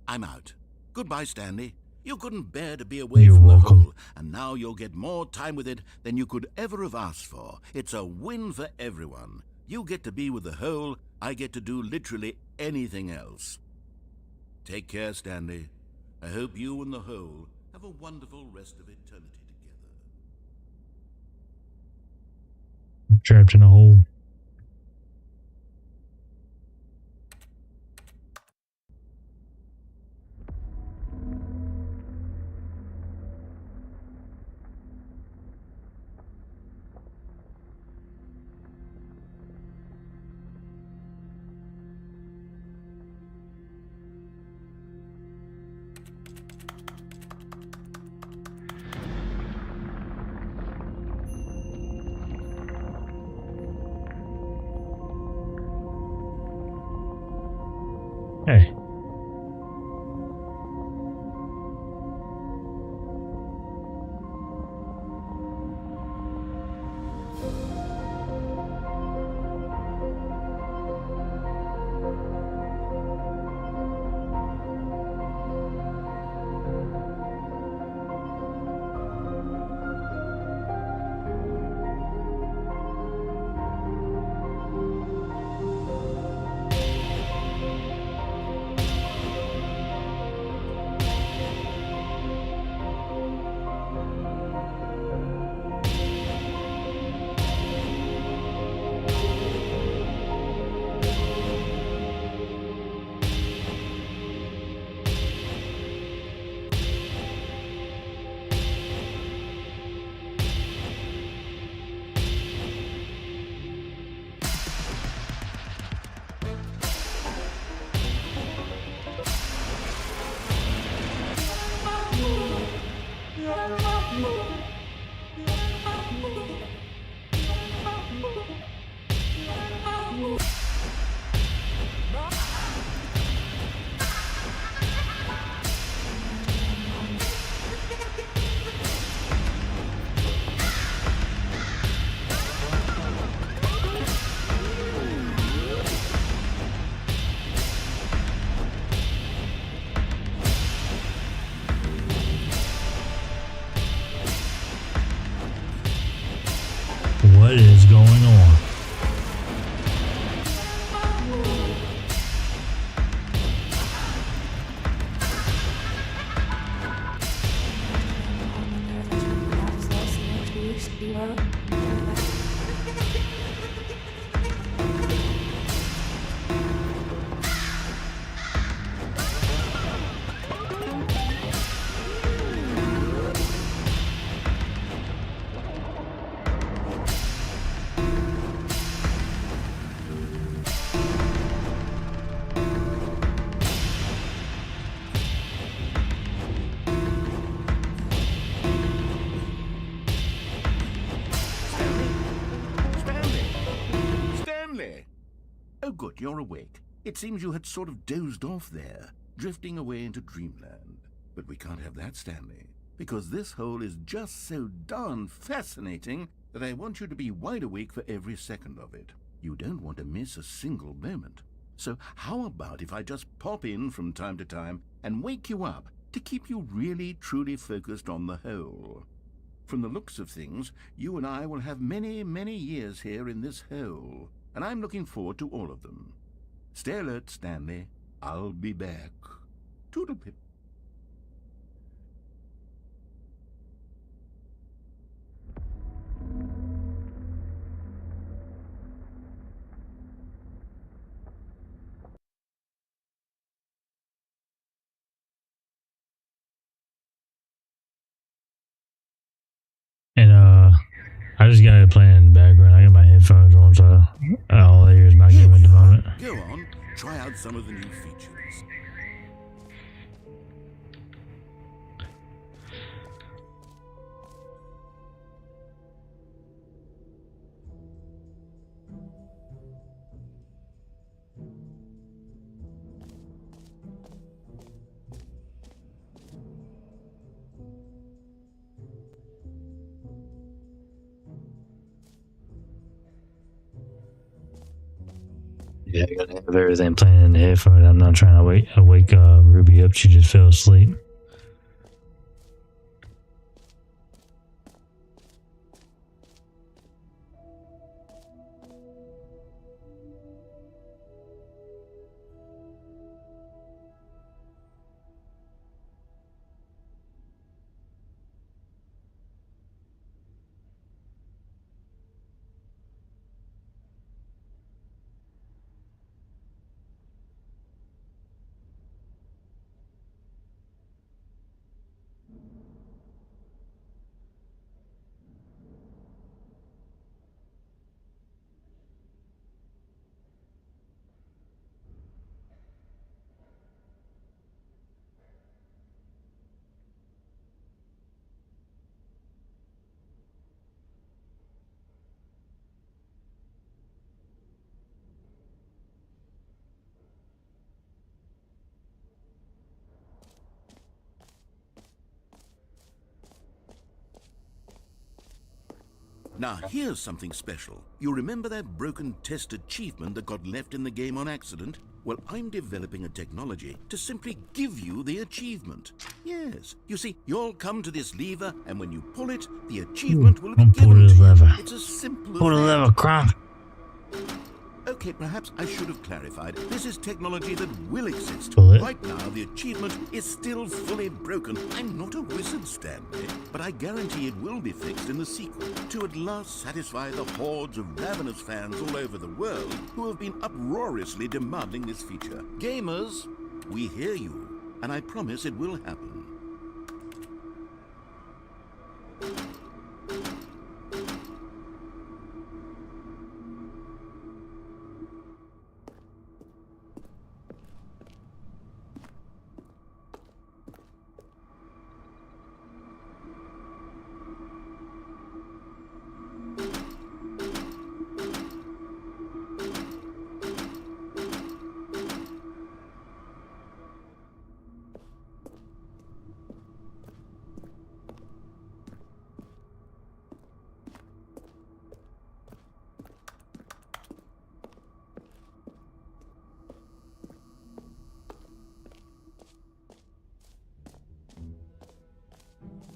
I'm out. Goodbye, Stanley. You couldn't bear to be away You're from welcome. the hole, and now you'll get more time with it than you could ever have asked for. It's a win for everyone. You get to be with the hole, I get to do literally anything else. Take care, Stanley. I hope you and the hole have a wonderful rest of eternity together. I'm trapped in a hole. Hey. What is going on? Stanley! Oh, good, you're awake. It seems you had sort of dozed off there, drifting away into dreamland. But we can't have that, Stanley, because this hole is just so darn fascinating that I want you to be wide awake for every second of it. You don't want to miss a single moment. So how about if I just pop in from time to time and wake you up to keep you really, truly focused on the hole? From the looks of things, you and I will have many, many years here in this hole, and I'm looking forward to all of them. Stay alert, Stanley. I'll be back. Toodlepip. And I just got it playing in the background. I got my headphones on, so all I hear is my Here game at we the are. moment. Go on, try out some of the new features. Yeah, I gotta have everything playing in the headphone. I'm not trying to wake Ruby up. She just fell asleep. Now, here's something special. You remember that broken test achievement that got left in the game on accident? Well, I'm developing a technology to simply give you the achievement. Yes. You see, you'll come to this lever, and when you pull it, the achievement will be Don't pull given the to lever. you. It's as simple as Pull the that. lever, crap. Okay, perhaps I should have clarified. This is technology that will exist. Will it? Right now, the achievement is still fully broken. I'm not a wizard, Stanley, but I guarantee it will be fixed in the sequel to at last satisfy the hordes of ravenous fans all over the world who have been uproariously demanding this feature. Gamers, we hear you, and I promise it will happen.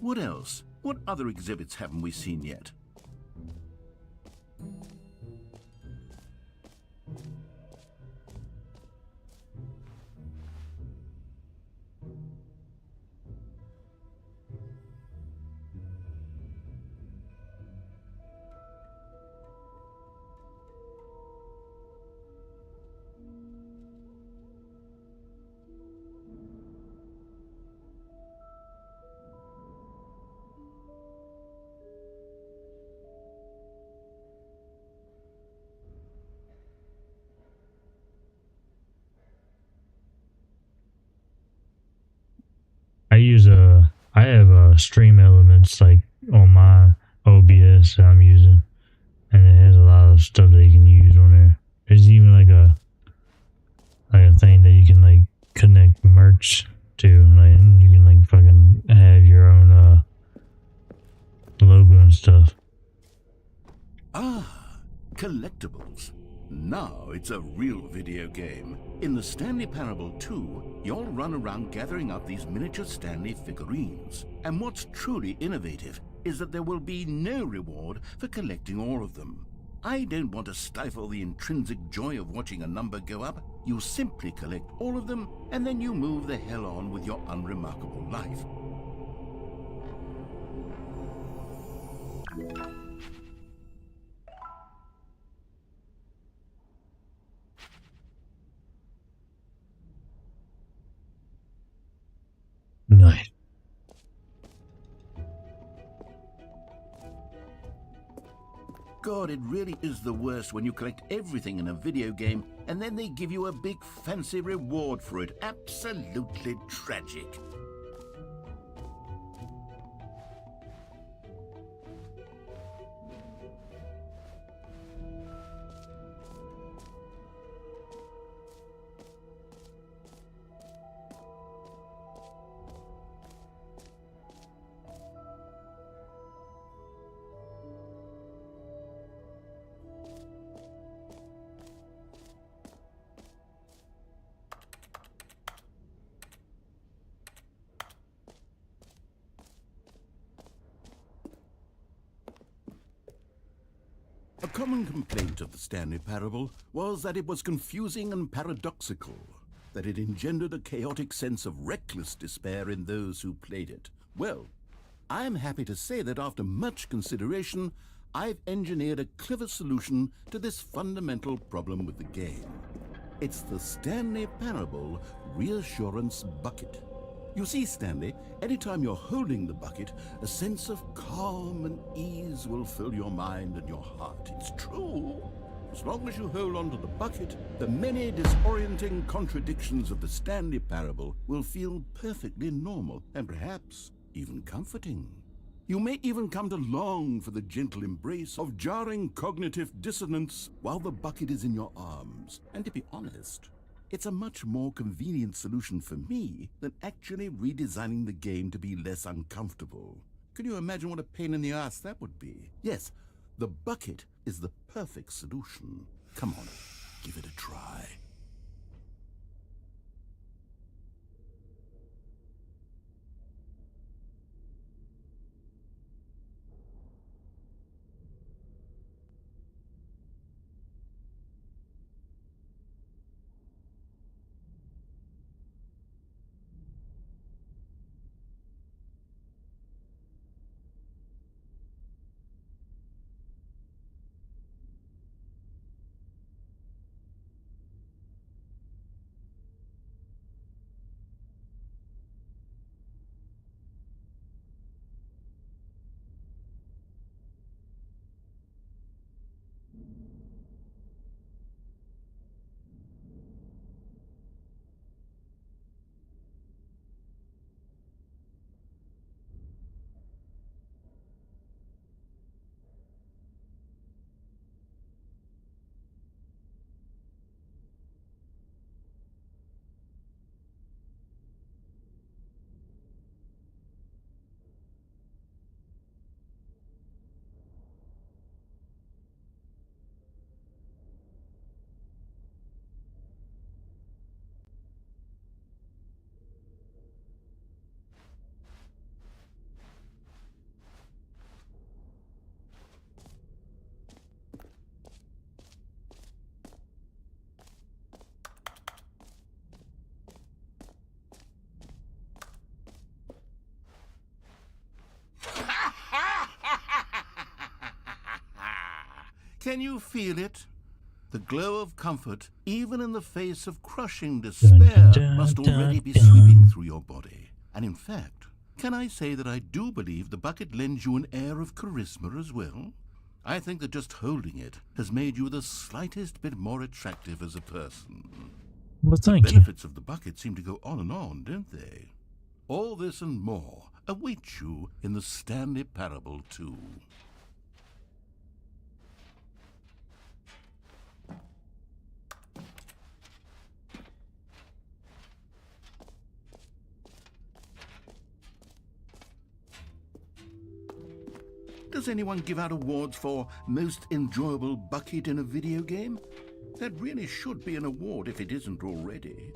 What else? What other exhibits haven't we seen yet? I have Stream Elements like on my OBS that I'm using, and it has a lot of stuff that you can use on there. There's even like a thing that you can like connect merch to, like you can like fucking have your own logo and stuff. Ah, collectibles. Now it's a real video game. In the Stanley Parable 2, you'll run around gathering up these miniature Stanley figurines. And what's truly innovative is that there will be no reward for collecting all of them. I don't want to stifle the intrinsic joy of watching a number go up. You simply collect all of them, and then you move the hell on with your unremarkable life. Nice. God, it really is the worst when you collect everything in a video game and then they give you a big fancy reward for it. Absolutely tragic. A common complaint of the Stanley Parable was that it was confusing and paradoxical, that it engendered a chaotic sense of reckless despair in those who played it. Well, I'm happy to say that after much consideration, I've engineered a clever solution to this fundamental problem with the game. It's the Stanley Parable Reassurance Bucket. You see, Stanley, anytime you're holding the bucket, a sense of calm and ease will fill your mind and your heart. It's true. As long as you hold on to the bucket, the many disorienting contradictions of the Stanley Parable will feel perfectly normal and perhaps even comforting. You may even come to long for the gentle embrace of jarring cognitive dissonance while the bucket is in your arms. And to be honest, it's a much more convenient solution for me than actually redesigning the game to be less uncomfortable. Can you imagine what a pain in the ass that would be? Yes, the bucket is the perfect solution. Come on, give it a try. Can you feel it? The glow of comfort, even in the face of crushing despair, must already be sweeping through your body. And in fact, can I say that I do believe the bucket lends you an air of charisma as well? I think that just holding it has made you the slightest bit more attractive as a person. Well, The thank you. benefits of the bucket seem to go on and on, don't they? All this and more await you in the Stanley Parable 2. Does anyone give out awards for most enjoyable bucket in a video game? That really should be an award if it isn't already.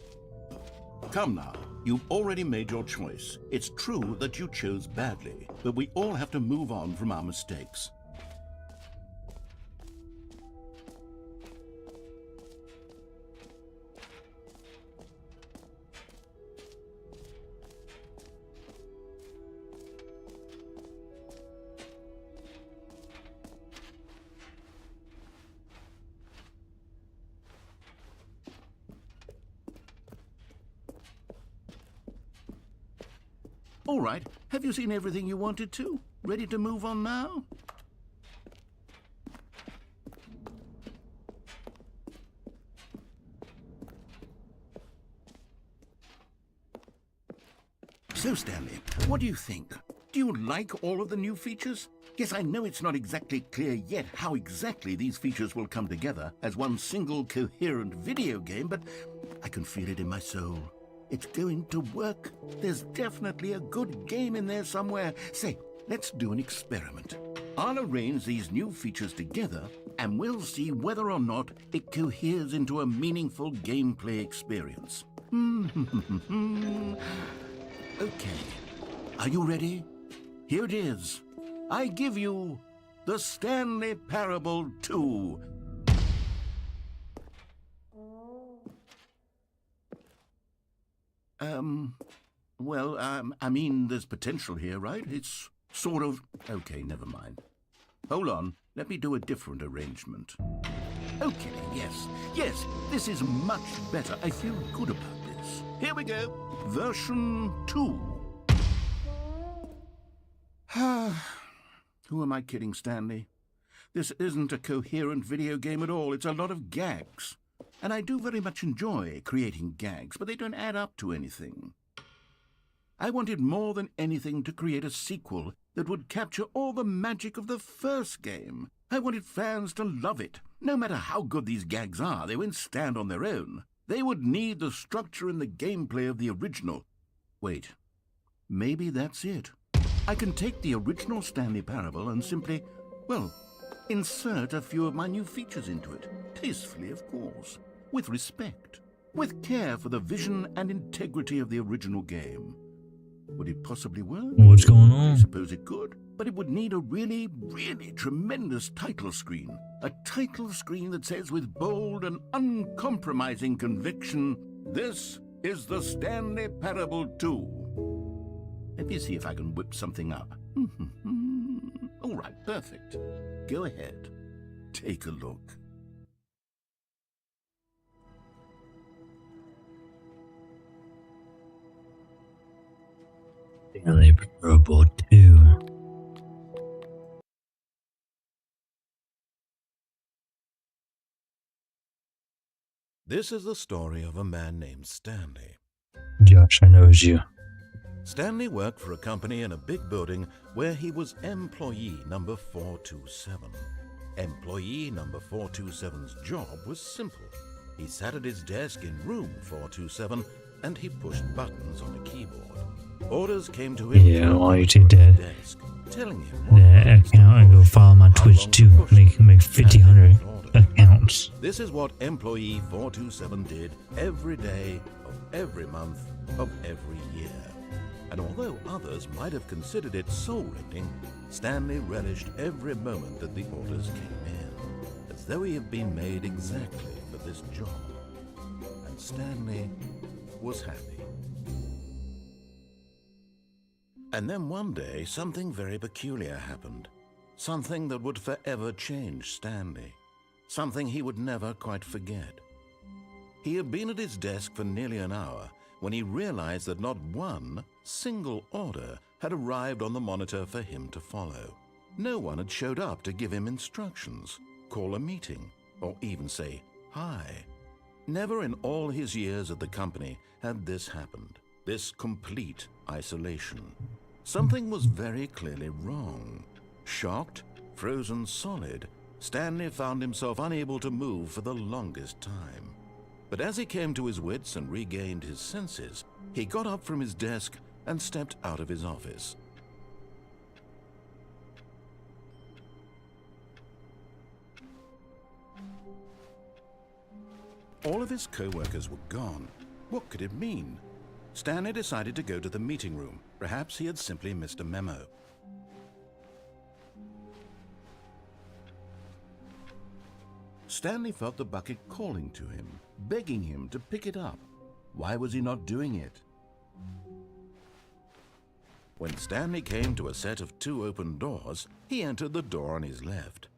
Come now, you've already made your choice. It's true that you chose badly, but we all have to move on from our mistakes. All right, have you seen everything you wanted to? Ready to move on now? So, Stanley, what do you think? Do you like all of the new features? Yes, I know it's not exactly clear yet how exactly these features will come together as one single coherent video game, but I can feel it in my soul. It's going to work. There's definitely a good game in there somewhere. Say, let's do an experiment. I'll arrange these new features together, and we'll see whether or not it coheres into a meaningful gameplay experience. Okay. Are you ready? Here it is. I give you the Stanley Parable 2. I mean, there's potential here, right? It's sort of... Okay, never mind. Hold on, let me do a different arrangement. Okay, yes, this is much better. I feel good about this. Here we go. Version 2. Who am I kidding, Stanley? This isn't a coherent video game at all. It's a lot of gags. And I do very much enjoy creating gags, but they don't add up to anything. I wanted more than anything to create a sequel that would capture all the magic of the first game. I wanted fans to love it. No matter how good these gags are, they won't stand on their own. They would need the structure and the gameplay of the original. Wait, maybe that's it. I can take the original Stanley Parable and simply, insert a few of my new features into it. Tastefully, of course. With respect. With care for the vision and integrity of the original game. Would it possibly work? What's going on? I suppose it could, but it would need a really, really tremendous title screen. A title screen that says with bold and uncompromising conviction, "This is the Stanley Parable 2." Let me see if I can whip something up. All right, perfect. Go ahead. Take a look. Stanley Parable 2. This is the story of a man named Stanley. Josh, I know it's you. Stanley worked for a company in a big building where he was employee number 427. Employee number 427's job was simple. He sat at his desk in room 427 and he pushed buttons on a keyboard. Orders came to him Yeah, from while you the take that, desk, telling him what that account and go follow my Twitch too. Make 1,500 accounts. This is what employee 427 did every day of every month of every year. And although others might have considered it soul-rending, Stanley relished every moment that the orders came in, as though he had been made exactly for this job. And Stanley was happy. And then one day, something very peculiar happened. Something that would forever change Stanley. Something he would never quite forget. He had been at his desk for nearly an hour when he realized that not one single order had arrived on the monitor for him to follow. No one had showed up to give him instructions, call a meeting, or even say hi. Never in all his years at the company had this happened. This complete isolation. Something was very clearly wrong. Shocked, frozen solid, Stanley found himself unable to move for the longest time. But as he came to his wits and regained his senses, he got up from his desk and stepped out of his office. All of his co-workers were gone. What could it mean? Stanley decided to go to the meeting room. Perhaps he had simply missed a memo. Stanley felt the bucket calling to him, begging him to pick it up. Why was he not doing it? When Stanley came to a set of 2 open doors, he entered the door on his left.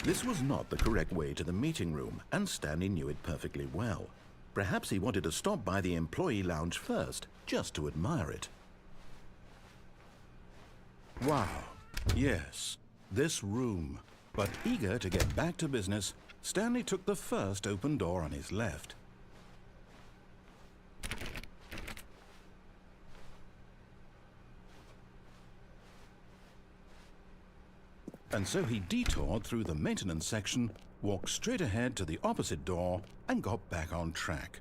This was not the correct way to the meeting room, and Stanley knew it perfectly well. Perhaps he wanted to stop by the employee lounge first, just to admire it. Wow, yes, this room. But eager to get back to business, Stanley took the first open door on his left. And so he detoured through the maintenance section, walked straight ahead to the opposite door, and got back on track.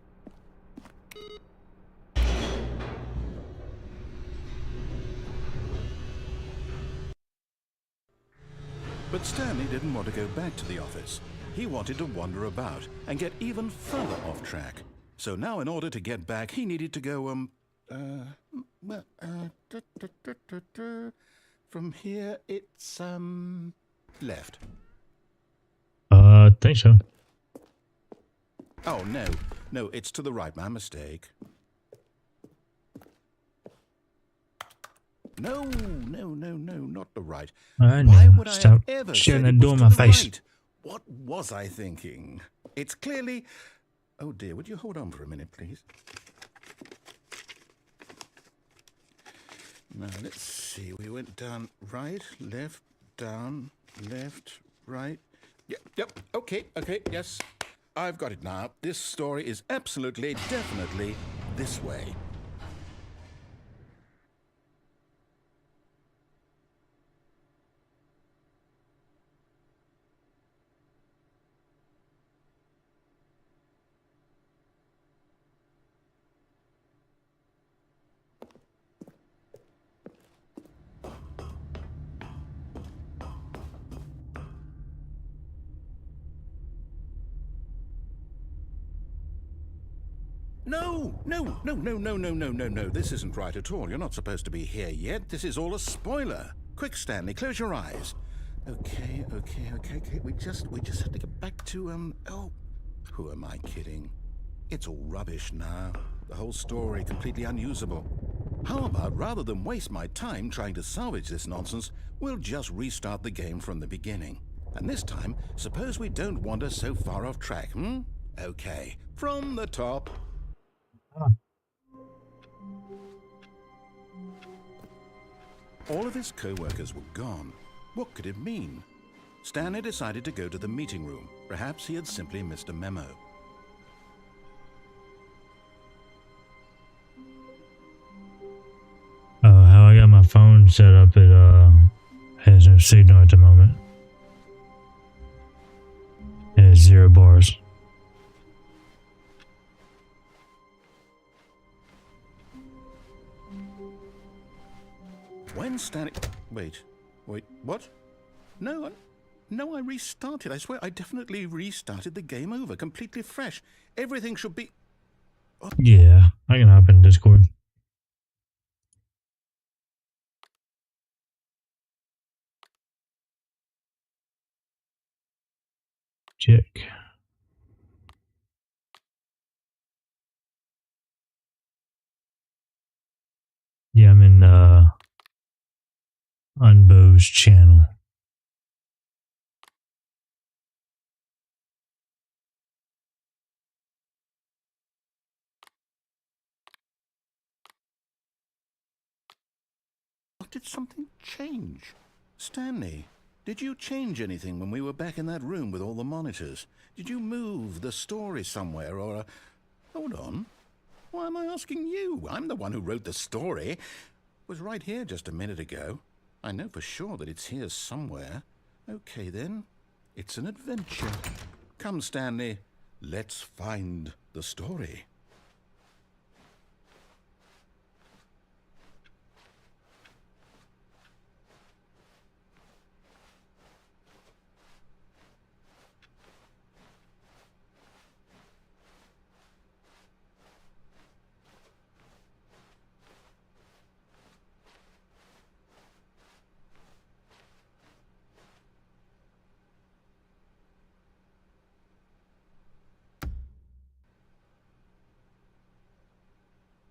But Stanley didn't want to go back to the office. He wanted to wander about and get even further off track. So now in order to get back, he needed to go, from here, it's, left. Think so. Oh, no, it's to the right, my mistake. No, not the right. I Why know. would I Stop have ever shooting said that it door was in to my the face. right? What was I thinking? It's clearly... Oh dear, would you hold on for a minute, please? Now, let's see. We went down right, left, down, left, right. Yep, okay, yes. I've got it now. This story is absolutely, definitely this way. No. This isn't right at all. You're not supposed to be here yet. This is all a spoiler. Quick, Stanley, close your eyes. Okay. We just have to get back to, oh, who am I kidding? It's all rubbish now. The whole story completely unusable. How about, rather than waste my time trying to salvage this nonsense, we'll just restart the game from the beginning. And this time, suppose we don't wander so far off track, Okay, from the top. All of his co-workers were gone. What could it mean? Stanley decided to go to the meeting room. Perhaps he had simply missed a memo. How I got my phone set up, it has no signal at the moment. It has 0 bars. When Stanley... Wait, what? No, I restarted. I swear, I definitely restarted the game over, completely fresh. Everything should be... Yeah, I can hop in Discord. Check. Yeah, I'm in Unbo's channel. Did something change? Stanley, did you change anything when we were back in that room with all the monitors? Did you move the story somewhere or... Hold on. Why am I asking you? I'm the one who wrote the story. It was right here just a minute ago. I know for sure that it's here somewhere. Okay, then. It's an adventure. Come, Stanley. Let's find the story.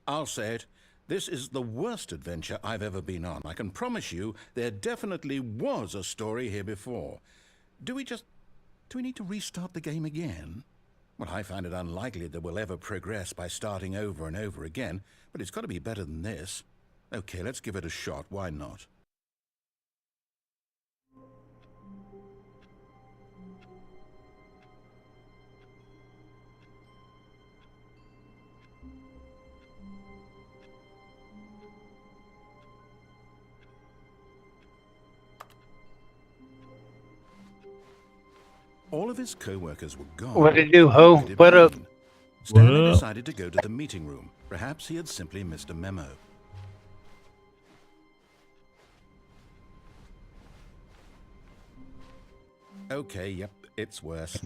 I'll say it. This is the worst adventure I've ever been on. I can promise you there definitely was a story here before. Do we need to restart the game again? Well, I find it unlikely that we'll ever progress by starting over and over again, but it's got to be better than this. Okay, let's give it a shot. Why not? All of his co-workers were gone. What it do, ho? Could it What up? mean? Stanley What up? decided to go to the meeting room. Perhaps he had simply missed a memo. Okay, yep, it's worse.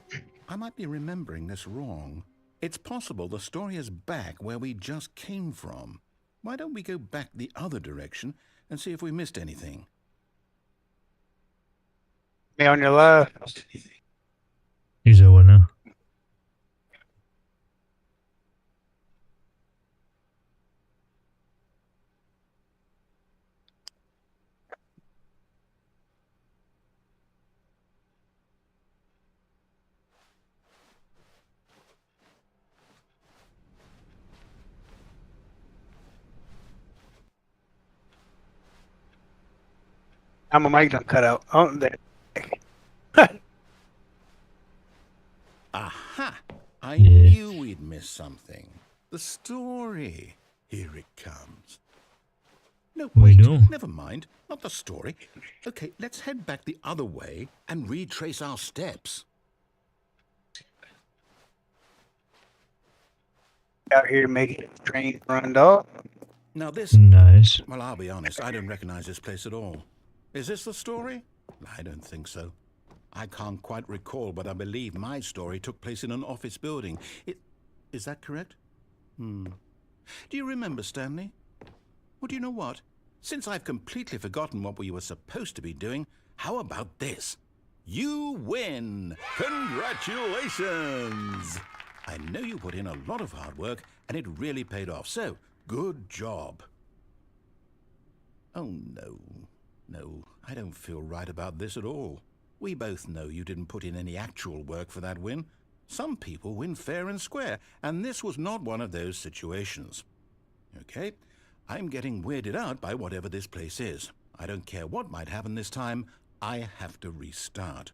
I might be remembering this wrong. It's possible the story is back where we just came from. Why don't we go back the other direction and see if we missed anything? Me on your left. You said what now? I'm a mic done cut out. Oh, there. Aha! I Yeah. knew we'd miss something. The story. Here it comes. No, We wait, do. never mind. Not the story. Okay, let's head back the other way and retrace our steps. Out here making train run, dog. Now this, Nice. well, I'll be honest, I don't recognize this place at all. Is this the story? I don't think so. I can't quite recall, but I believe my story took place in an office building. Is that correct? Do you remember, Stanley? Well, do you know what? Since I've completely forgotten what we were supposed to be doing, how about this? You win! Congratulations! I know you put in a lot of hard work, and it really paid off, so good job. Oh, no. No, I don't feel right about this at all. We both know you didn't put in any actual work for that win. Some people win fair and square, and this was not one of those situations. Okay, I'm getting weirded out by whatever this place is. I don't care what might happen this time. I have to restart.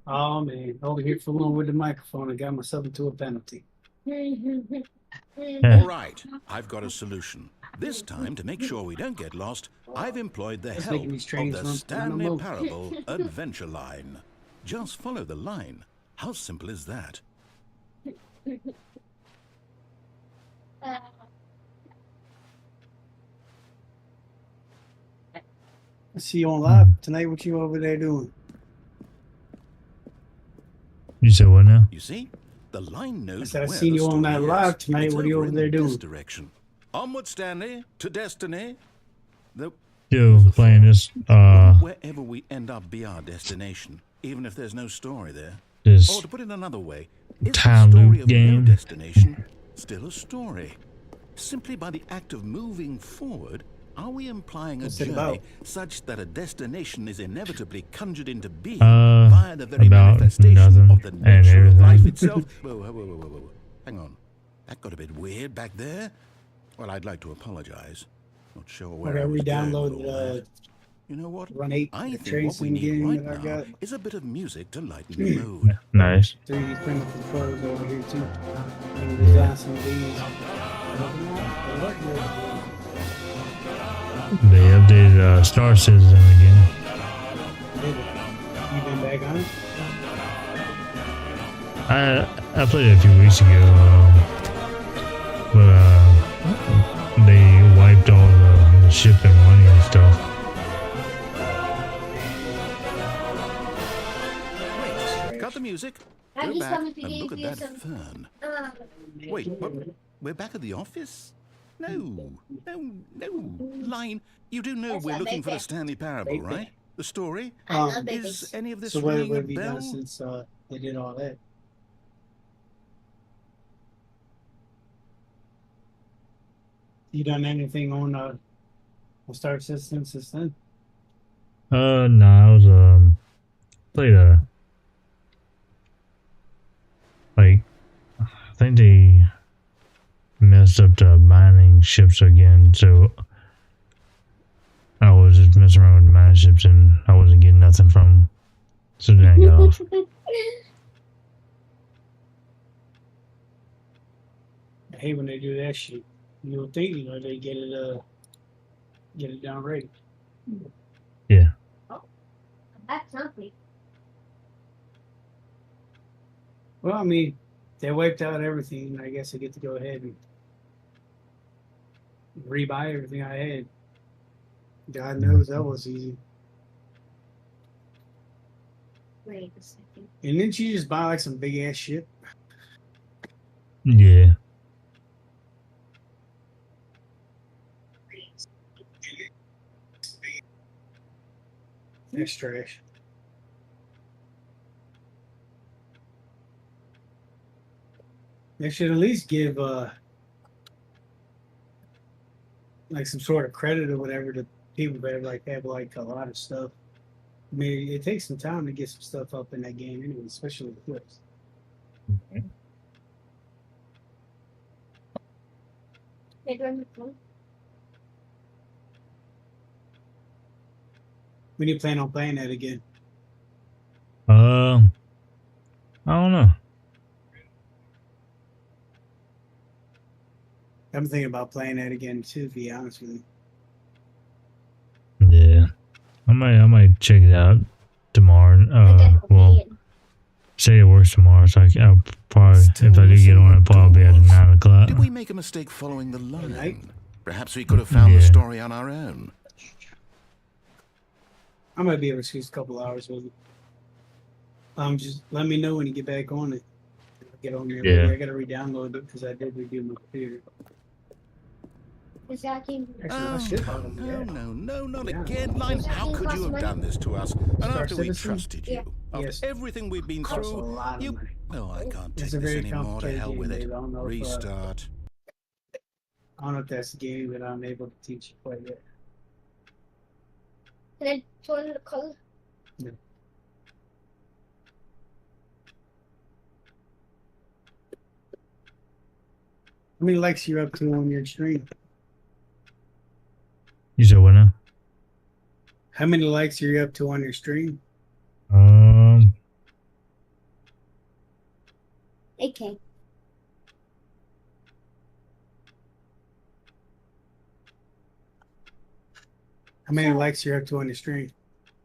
Oh man, over here fooling with the microphone and got myself into a penalty. All right, I've got a solution. This time, to make sure we don't get lost, I've employed the That's help making these of trains the run Stanley on Parable Adventure Line. Just follow the line. How simple is that? I see you on live tonight. What you over there doing? You said what now? You see? The line knows I said, I where seen the you on story that is. live tonight. It's What are you over in there this doing? direction. Onward, Stanley, to destiny. The, Yo, playing this wherever we end up be our destination, even if there's no story there. Or this to put it another way, is time the story loop of no game. destination still a story? Simply by the act of moving forward, are we implying a What's it journey about? such that a destination is inevitably conjured into being Uh, via the very about manifestation nothing of the and nature of life everything. itself? Whoa. Hang on. That got a bit weird back there. Well, I'd like to apologize. Not sure where I Okay, was going with re-download all that. You know what? Run 8 I the think Train what we Sim need game right that I now got. is a bit of music to lighten the mood. Nice. 3D printed controllers over here too. And design some of these. They updated Star Citizen again. You been back on it? I played it a few weeks ago, but they wiped all the ship and money and stuff. Got the music. I Go just back wanted to and give look at you that some- fern. Uh, Wait, what? We're back at the office? No. Line, you do know That's we're not looking for the big Stanley Parable, Big right? The story? I love Um, babies. Is any of this So what ringing a have you done bell? since they did all that? You done anything on Star System since then? No, I was played like I think they messed up the mining ships again, so I was just messing around with the mining ships and I wasn't getting nothing from them. So then I got off. I hate when they do that shit. You would think, they get it down right. Yeah. That's something. Well, I mean, they wiped out everything. I guess I get to go ahead and rebuy everything I had. God knows that was easy. Wait a second. And didn't you just buy like some big ass shit? Yeah. That's trash. They should at least give like some sort of credit or whatever to people that have like a lot of stuff. I mean, it takes some time to get some stuff up in that game anyway, especially with clips. Hey, do I have my phone? When you plan on playing that again? I don't know. I'm thinking about playing that again too, to be honest with you. Yeah. I might check it out tomorrow. Well, say it works tomorrow, so I'll probably, if I do get on it, probably be at 9 o'clock. Did we make a mistake following the line? Right. Perhaps we could have found the Yeah. story on our own. I might be able to squeeze a couple hours with it. Just let me know when you get back on it. Get on there. Yeah. I gotta re-download it because I did redo my computer. Is that game? Actually, I should have them. Yeah. No, not Yeah. again, Line. How could you have done this to us? And Star after we Citizen? trusted you, Yeah. after Yes. everything we've been Costs a through, lot of you... money. Oh, I can't take It's a this very anymore. To complicated hell game, with it. Dave. I don't know if, Restart. I don't know if that's the game that I'm able to teach you quite yet. Can I join the color? How many likes you're up to on your stream? You said what now? How many likes are you up to on your stream? AK. How many likes you're up to on your stream?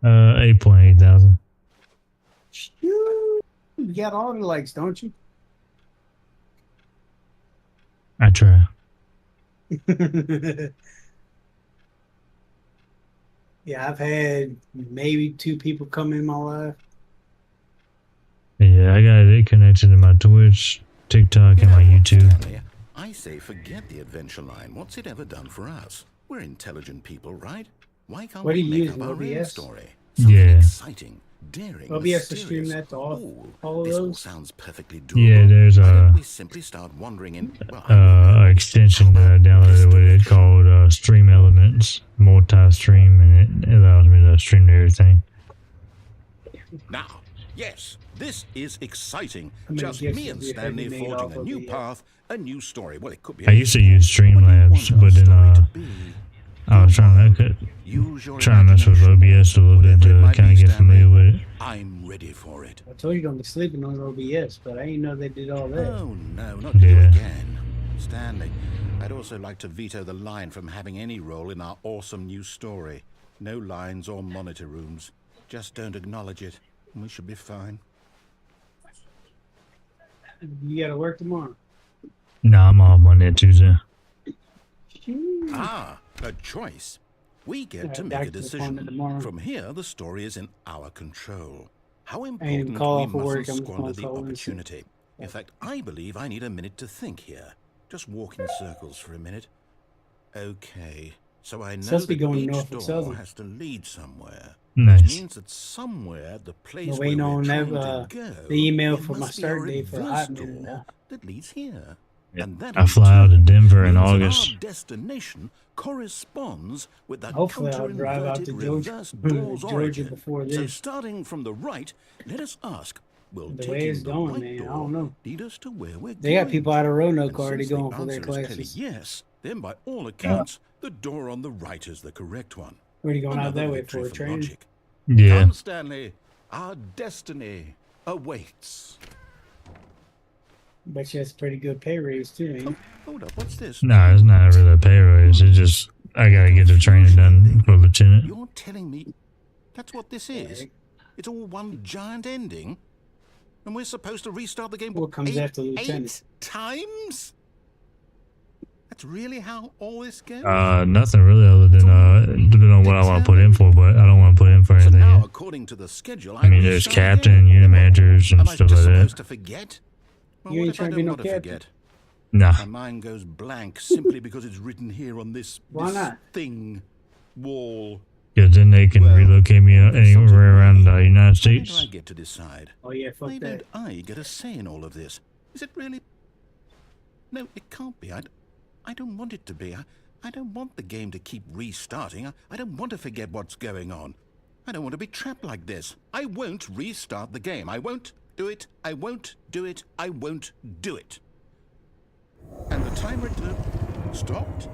8.8 thousand. You got all the likes, don't you? I try. Yeah, I've had maybe 2 people come in my life. Yeah, I got it connected to my Twitch, TikTok, and my YouTube. Stanley, I say forget the adventure line. What's it ever done for us? We're intelligent people, right? Why can't What do we you make use up in our own OBS? story? Something Yeah. exciting. daring, OBS to stream mysterious. that to all Ooh, of this all those? sounds perfectly doable. Yeah, there's Why don't a we simply start wandering in? Well, I don't know. extension that I downloaded with it called Stream Elements, multi-stream, and it allows me to stream to everything. Now, yes, this is exciting. How many Just guesses me and do you have Stanley you made forging off a of new the, path, a new story. Well, it could be. I used to use anything. What do you Streamlabs, want but our then story to be? I was trying to Use your trying to mess with imagination. OBS a little bit Whatever it to might kind of be, get familiar Stanley. with it. I'm ready for it. I told you don't be sleeping on OBS, but I didn't know they did all that. Oh, no, not you Yeah. again. Stanley, I'd also like to veto the line from having any role in our awesome new story. No lines or monitor rooms. Just don't acknowledge it, and we should be fine. You gotta work tomorrow. Nah, I'm off Monday and Tuesday. Ah, a choice. We get to Alright, make a back to the decision. appointment tomorrow. From here, the story is in our control. How even important call we off of work, mustn't I'm just squander gonna the call in sick. opportunity. In fact, I believe I need a minute to think here. Just walk in circles for a minute. Okay, so I know Supposed to be that going each north or door southern. has to lead somewhere. Nice. Which means that somewhere the place We're where waiting we're on trying that, to go, the email there for my must be a start date for a reverse hot minute door now. that leads here. Yeah. And that I in fly out to turn Denver in means that August. Our destination corresponds with that Hopefully I'll drive out to counter-inverted Georgia, reverse door's Georgia origin. before So this. starting from the right, let us ask, will The taking way it's the going, right man, I door don't know. lead us to where we're They got going? people out of Roanoke And already since the going for their answer is clearly classes. yes, then by all accounts, the door on the right is the correct one. Already going out Another that way victory for a for training. logic. Yeah. Come, Stanley. Our destiny awaits. Bet you that's a pretty good pay raise too, ain't it? Hold up, what's this? Nah, it's not really a pay raise. It's just I gotta get the training done for lieutenant. You're telling me that's what this is? It's all one giant ending? And we're supposed to restart the game What comes after lieutenant? 8 times? That's really how all this goes? Nothing really other than depending on what I want to put in for, but I don't want to put in for So anything now, yet. according to the schedule, I mean, there's restart captain, again? unit managers, and Am I stuff just like supposed that. to forget? Well, You what ain't if I trying to don't be no want to captain. forget? Nah. My mind goes blank simply because it's written here on this, Why this not? thing wall. Because then they can Well, relocate me anywhere around the United Why do I States. get to decide? Oh yeah, fuck Why that. don't I get a say in all of this? Is it really? No, it can't be. I don't want it to be. I don't want the game to keep restarting. I don't want to forget what's going on. I don't want to be trapped like this. I won't restart the game. I won't do it. I won't do it. I won't do it. And the timer stopped?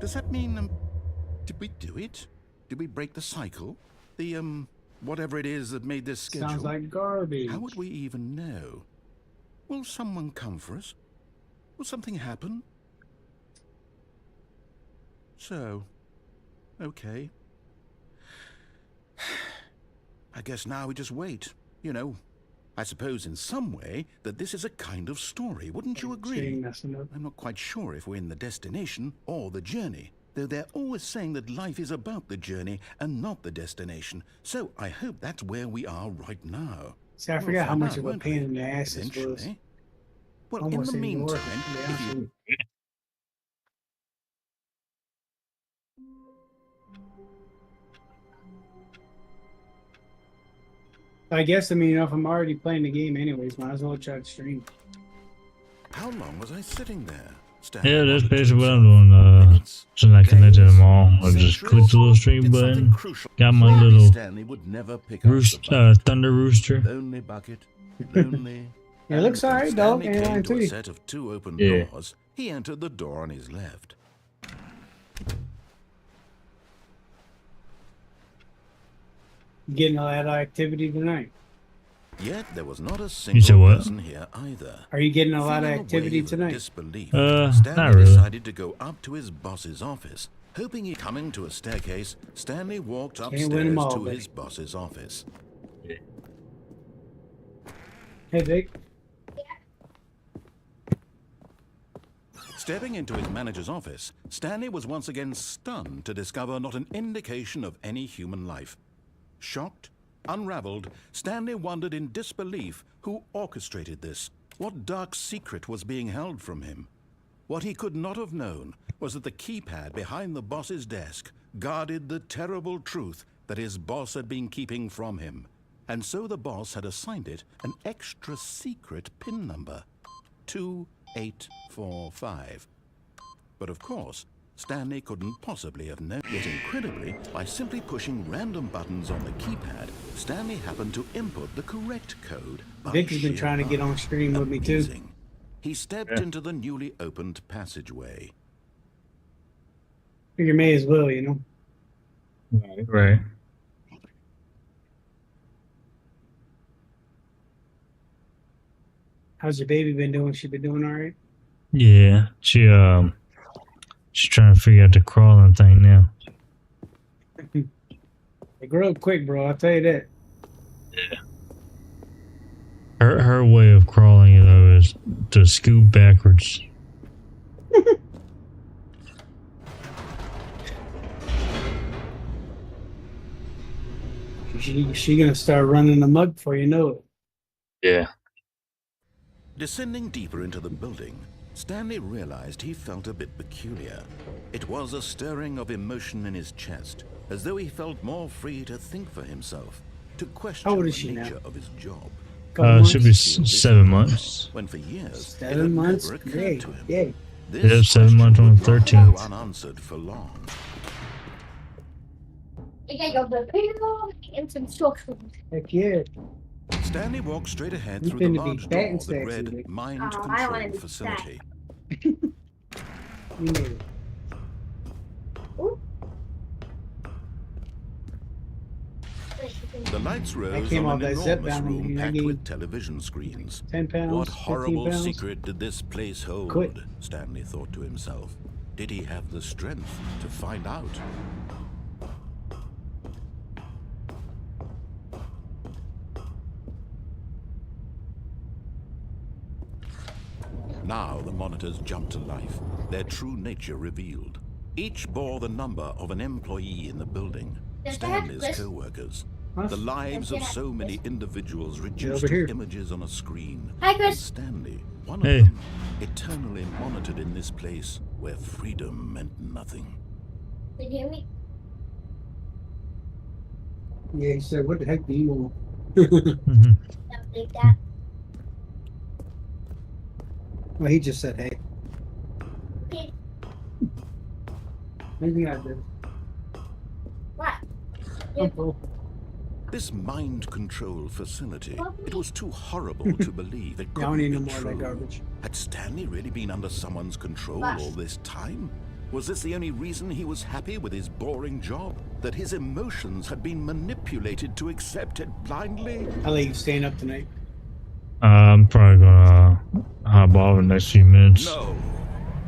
Does that mean, did we do it? Did we break the cycle? The, whatever it is that made this schedule? Sounds like garbage. How would we even know? Will someone come for us? Will something happen? So, okay. I guess now we just wait. You know, I suppose in some way that this is a kind of story, wouldn't you agree? Shitting messing up. I'm not quite sure if we're in the destination or the journey, though they're always saying that life is about the journey and not the destination. So I hope that's where we are right now. See, I We'll forgot how find much out, of a won't pain we? in the ass this was. Eventually. Well, Almost in the anymore, meantime, to be if honest you with you. I guess, I mean, if I'm already playing the game anyways, might as well try to stream. How long was I sitting there? Yeah, that's basically what I'm doing. Since I connected them all, I just clicked the little stream button. Got my little Stanley would never pick up the Thunder Rooster. lonely bucket, lonely. It looks And when alright, dog. Stanley Ain't came lying to to a you. set of 2 open Yeah. doors, he entered the door on his left. Getting a lot of activity tonight. Yet there was not a said single what? person here either. Are you getting a lot of Feeling a activity wave of tonight? Disbelief, Not Stanley really. decided to go up to his boss's office. Hoping he'd coming to a staircase, Stanley walked win upstairs 'em all, to buddy. his boss's office. Hey, Vic. Stepping into his manager's office, Stanley was once again stunned to discover not an indication of any human life. Shocked, unraveled, Stanley wondered in disbelief who orchestrated this. What dark secret was being held from him? What he could not have known was that the keypad behind the boss's desk guarded the terrible truth that his boss had been keeping from him, and so the boss had assigned it an extra secret PIN number, 2845. But of course, Stanley couldn't possibly have known. Yet incredibly, by simply pushing random buttons on the keypad, Stanley happened to input the correct code. by Vic has been sheer trying to get luck. on stream with me too. Amazing. He stepped into the newly opened passageway. Figure may as well, you know. Right. How's your baby been doing? She been doing all right? Yeah. She's trying to figure out the crawling thing now. They grow up quick, bro. I'll tell you that. Her way of crawling though is to scoot backwards. She gonna start running amok before you know it. Yeah. Descending deeper into the building, Stanley realized he felt a bit peculiar. It was a stirring of emotion in his chest, as though he felt more free to think for himself, to question How old the is she now? nature of his job. Couple Should be months? 7 months. When for years, it 7 had months? never occurred Yay, to him. yay. This Yep, 7 question months on would the not 13th. go unanswered for long. I gotta go to the payroll and some structures. Heck yeah. Stanley walked straight ahead You through the finna be large fat door and that sexy, read Vic. Mind Oh, I don't Control wanna be Facility. You made it. The lights rose came on off an that zip enormous down and room I packed gained with television screens. 10 pounds, What 15 horrible pounds. secret did this place hold? Quit. Stanley thought to himself. Did he have the strength to find out? Now the monitors jumped to life, their true nature revealed. Each bore the number of an employee in the building, Does that have Stanley's this? co-workers. Huh? The lives Does of it have so many this? individuals reduced over to here. images on a screen. Hi, And Chris. Stanley, one Hey. of them, eternally monitored in this place where freedom meant nothing. Can you hear me? Yeah, he said, what the heck do you want? Mhm. Don't think that. Well, he just said, hey. Okay. Maybe I did. What? Oh, This mind control facility, it was too horrible to believe it I couldn't don't need be no more of that true. garbage. Had Stanley really been under someone's control Bus. all this time? Was this the only reason he was happy with his boring job? That his emotions had been manipulated to accept it blindly? I'll let you staying up tonight. I'm probably gonna hop off in the next few minutes No.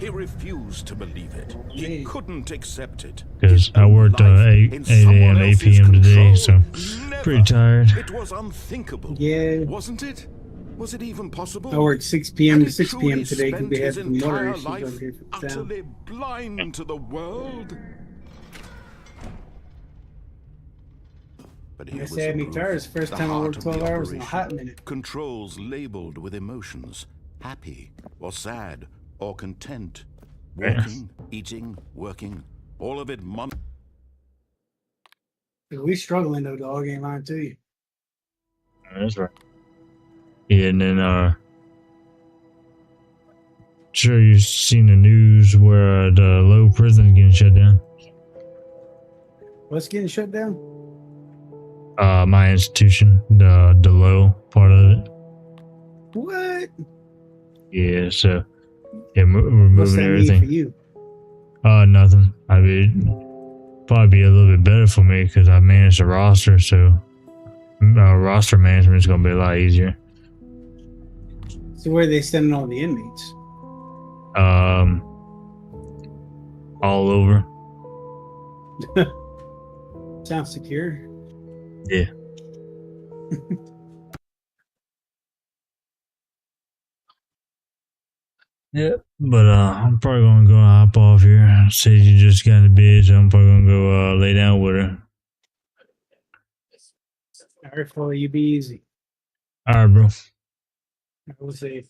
He refused to believe it. He Hey. couldn't accept it. because His I own worked life 8 in 8 someone a.m. 8 else's p.m. today, so control. Never. pretty tired. It was unthinkable. Yeah. Wasn't it? Was it even possible? I worked 6 p.m. Had to he 6 p.m. truly today because spent we had his some water entire issues over life here for the town. utterly blind to the world? But here That's was had the me proof. tired. It's the first The time I heart worked of 12 the hours in a operation. hot minute. Controls labeled with emotions. Happy or sad or content. Walking, eating, working. All of it We struggling though, dog. Ain't lying to you. That's right. Yeah, and then sure you've seen the news where the Low prison is getting shut down. What's getting shut down? My institution, the Low part of it. What? Yeah, so yeah, we're What's moving that everything. mean for you? Nothing. I mean, probably be a little bit better for me because I manage the roster, so roster management is gonna be a lot easier. So where are they sending all the inmates? All over. Sounds secure. Yeah. Yeah, but I'm probably gonna go hop off here. Say you just got in the bed, so I'm probably gonna go lay down with her. All right, fella, you be easy. All right, bro. I will say.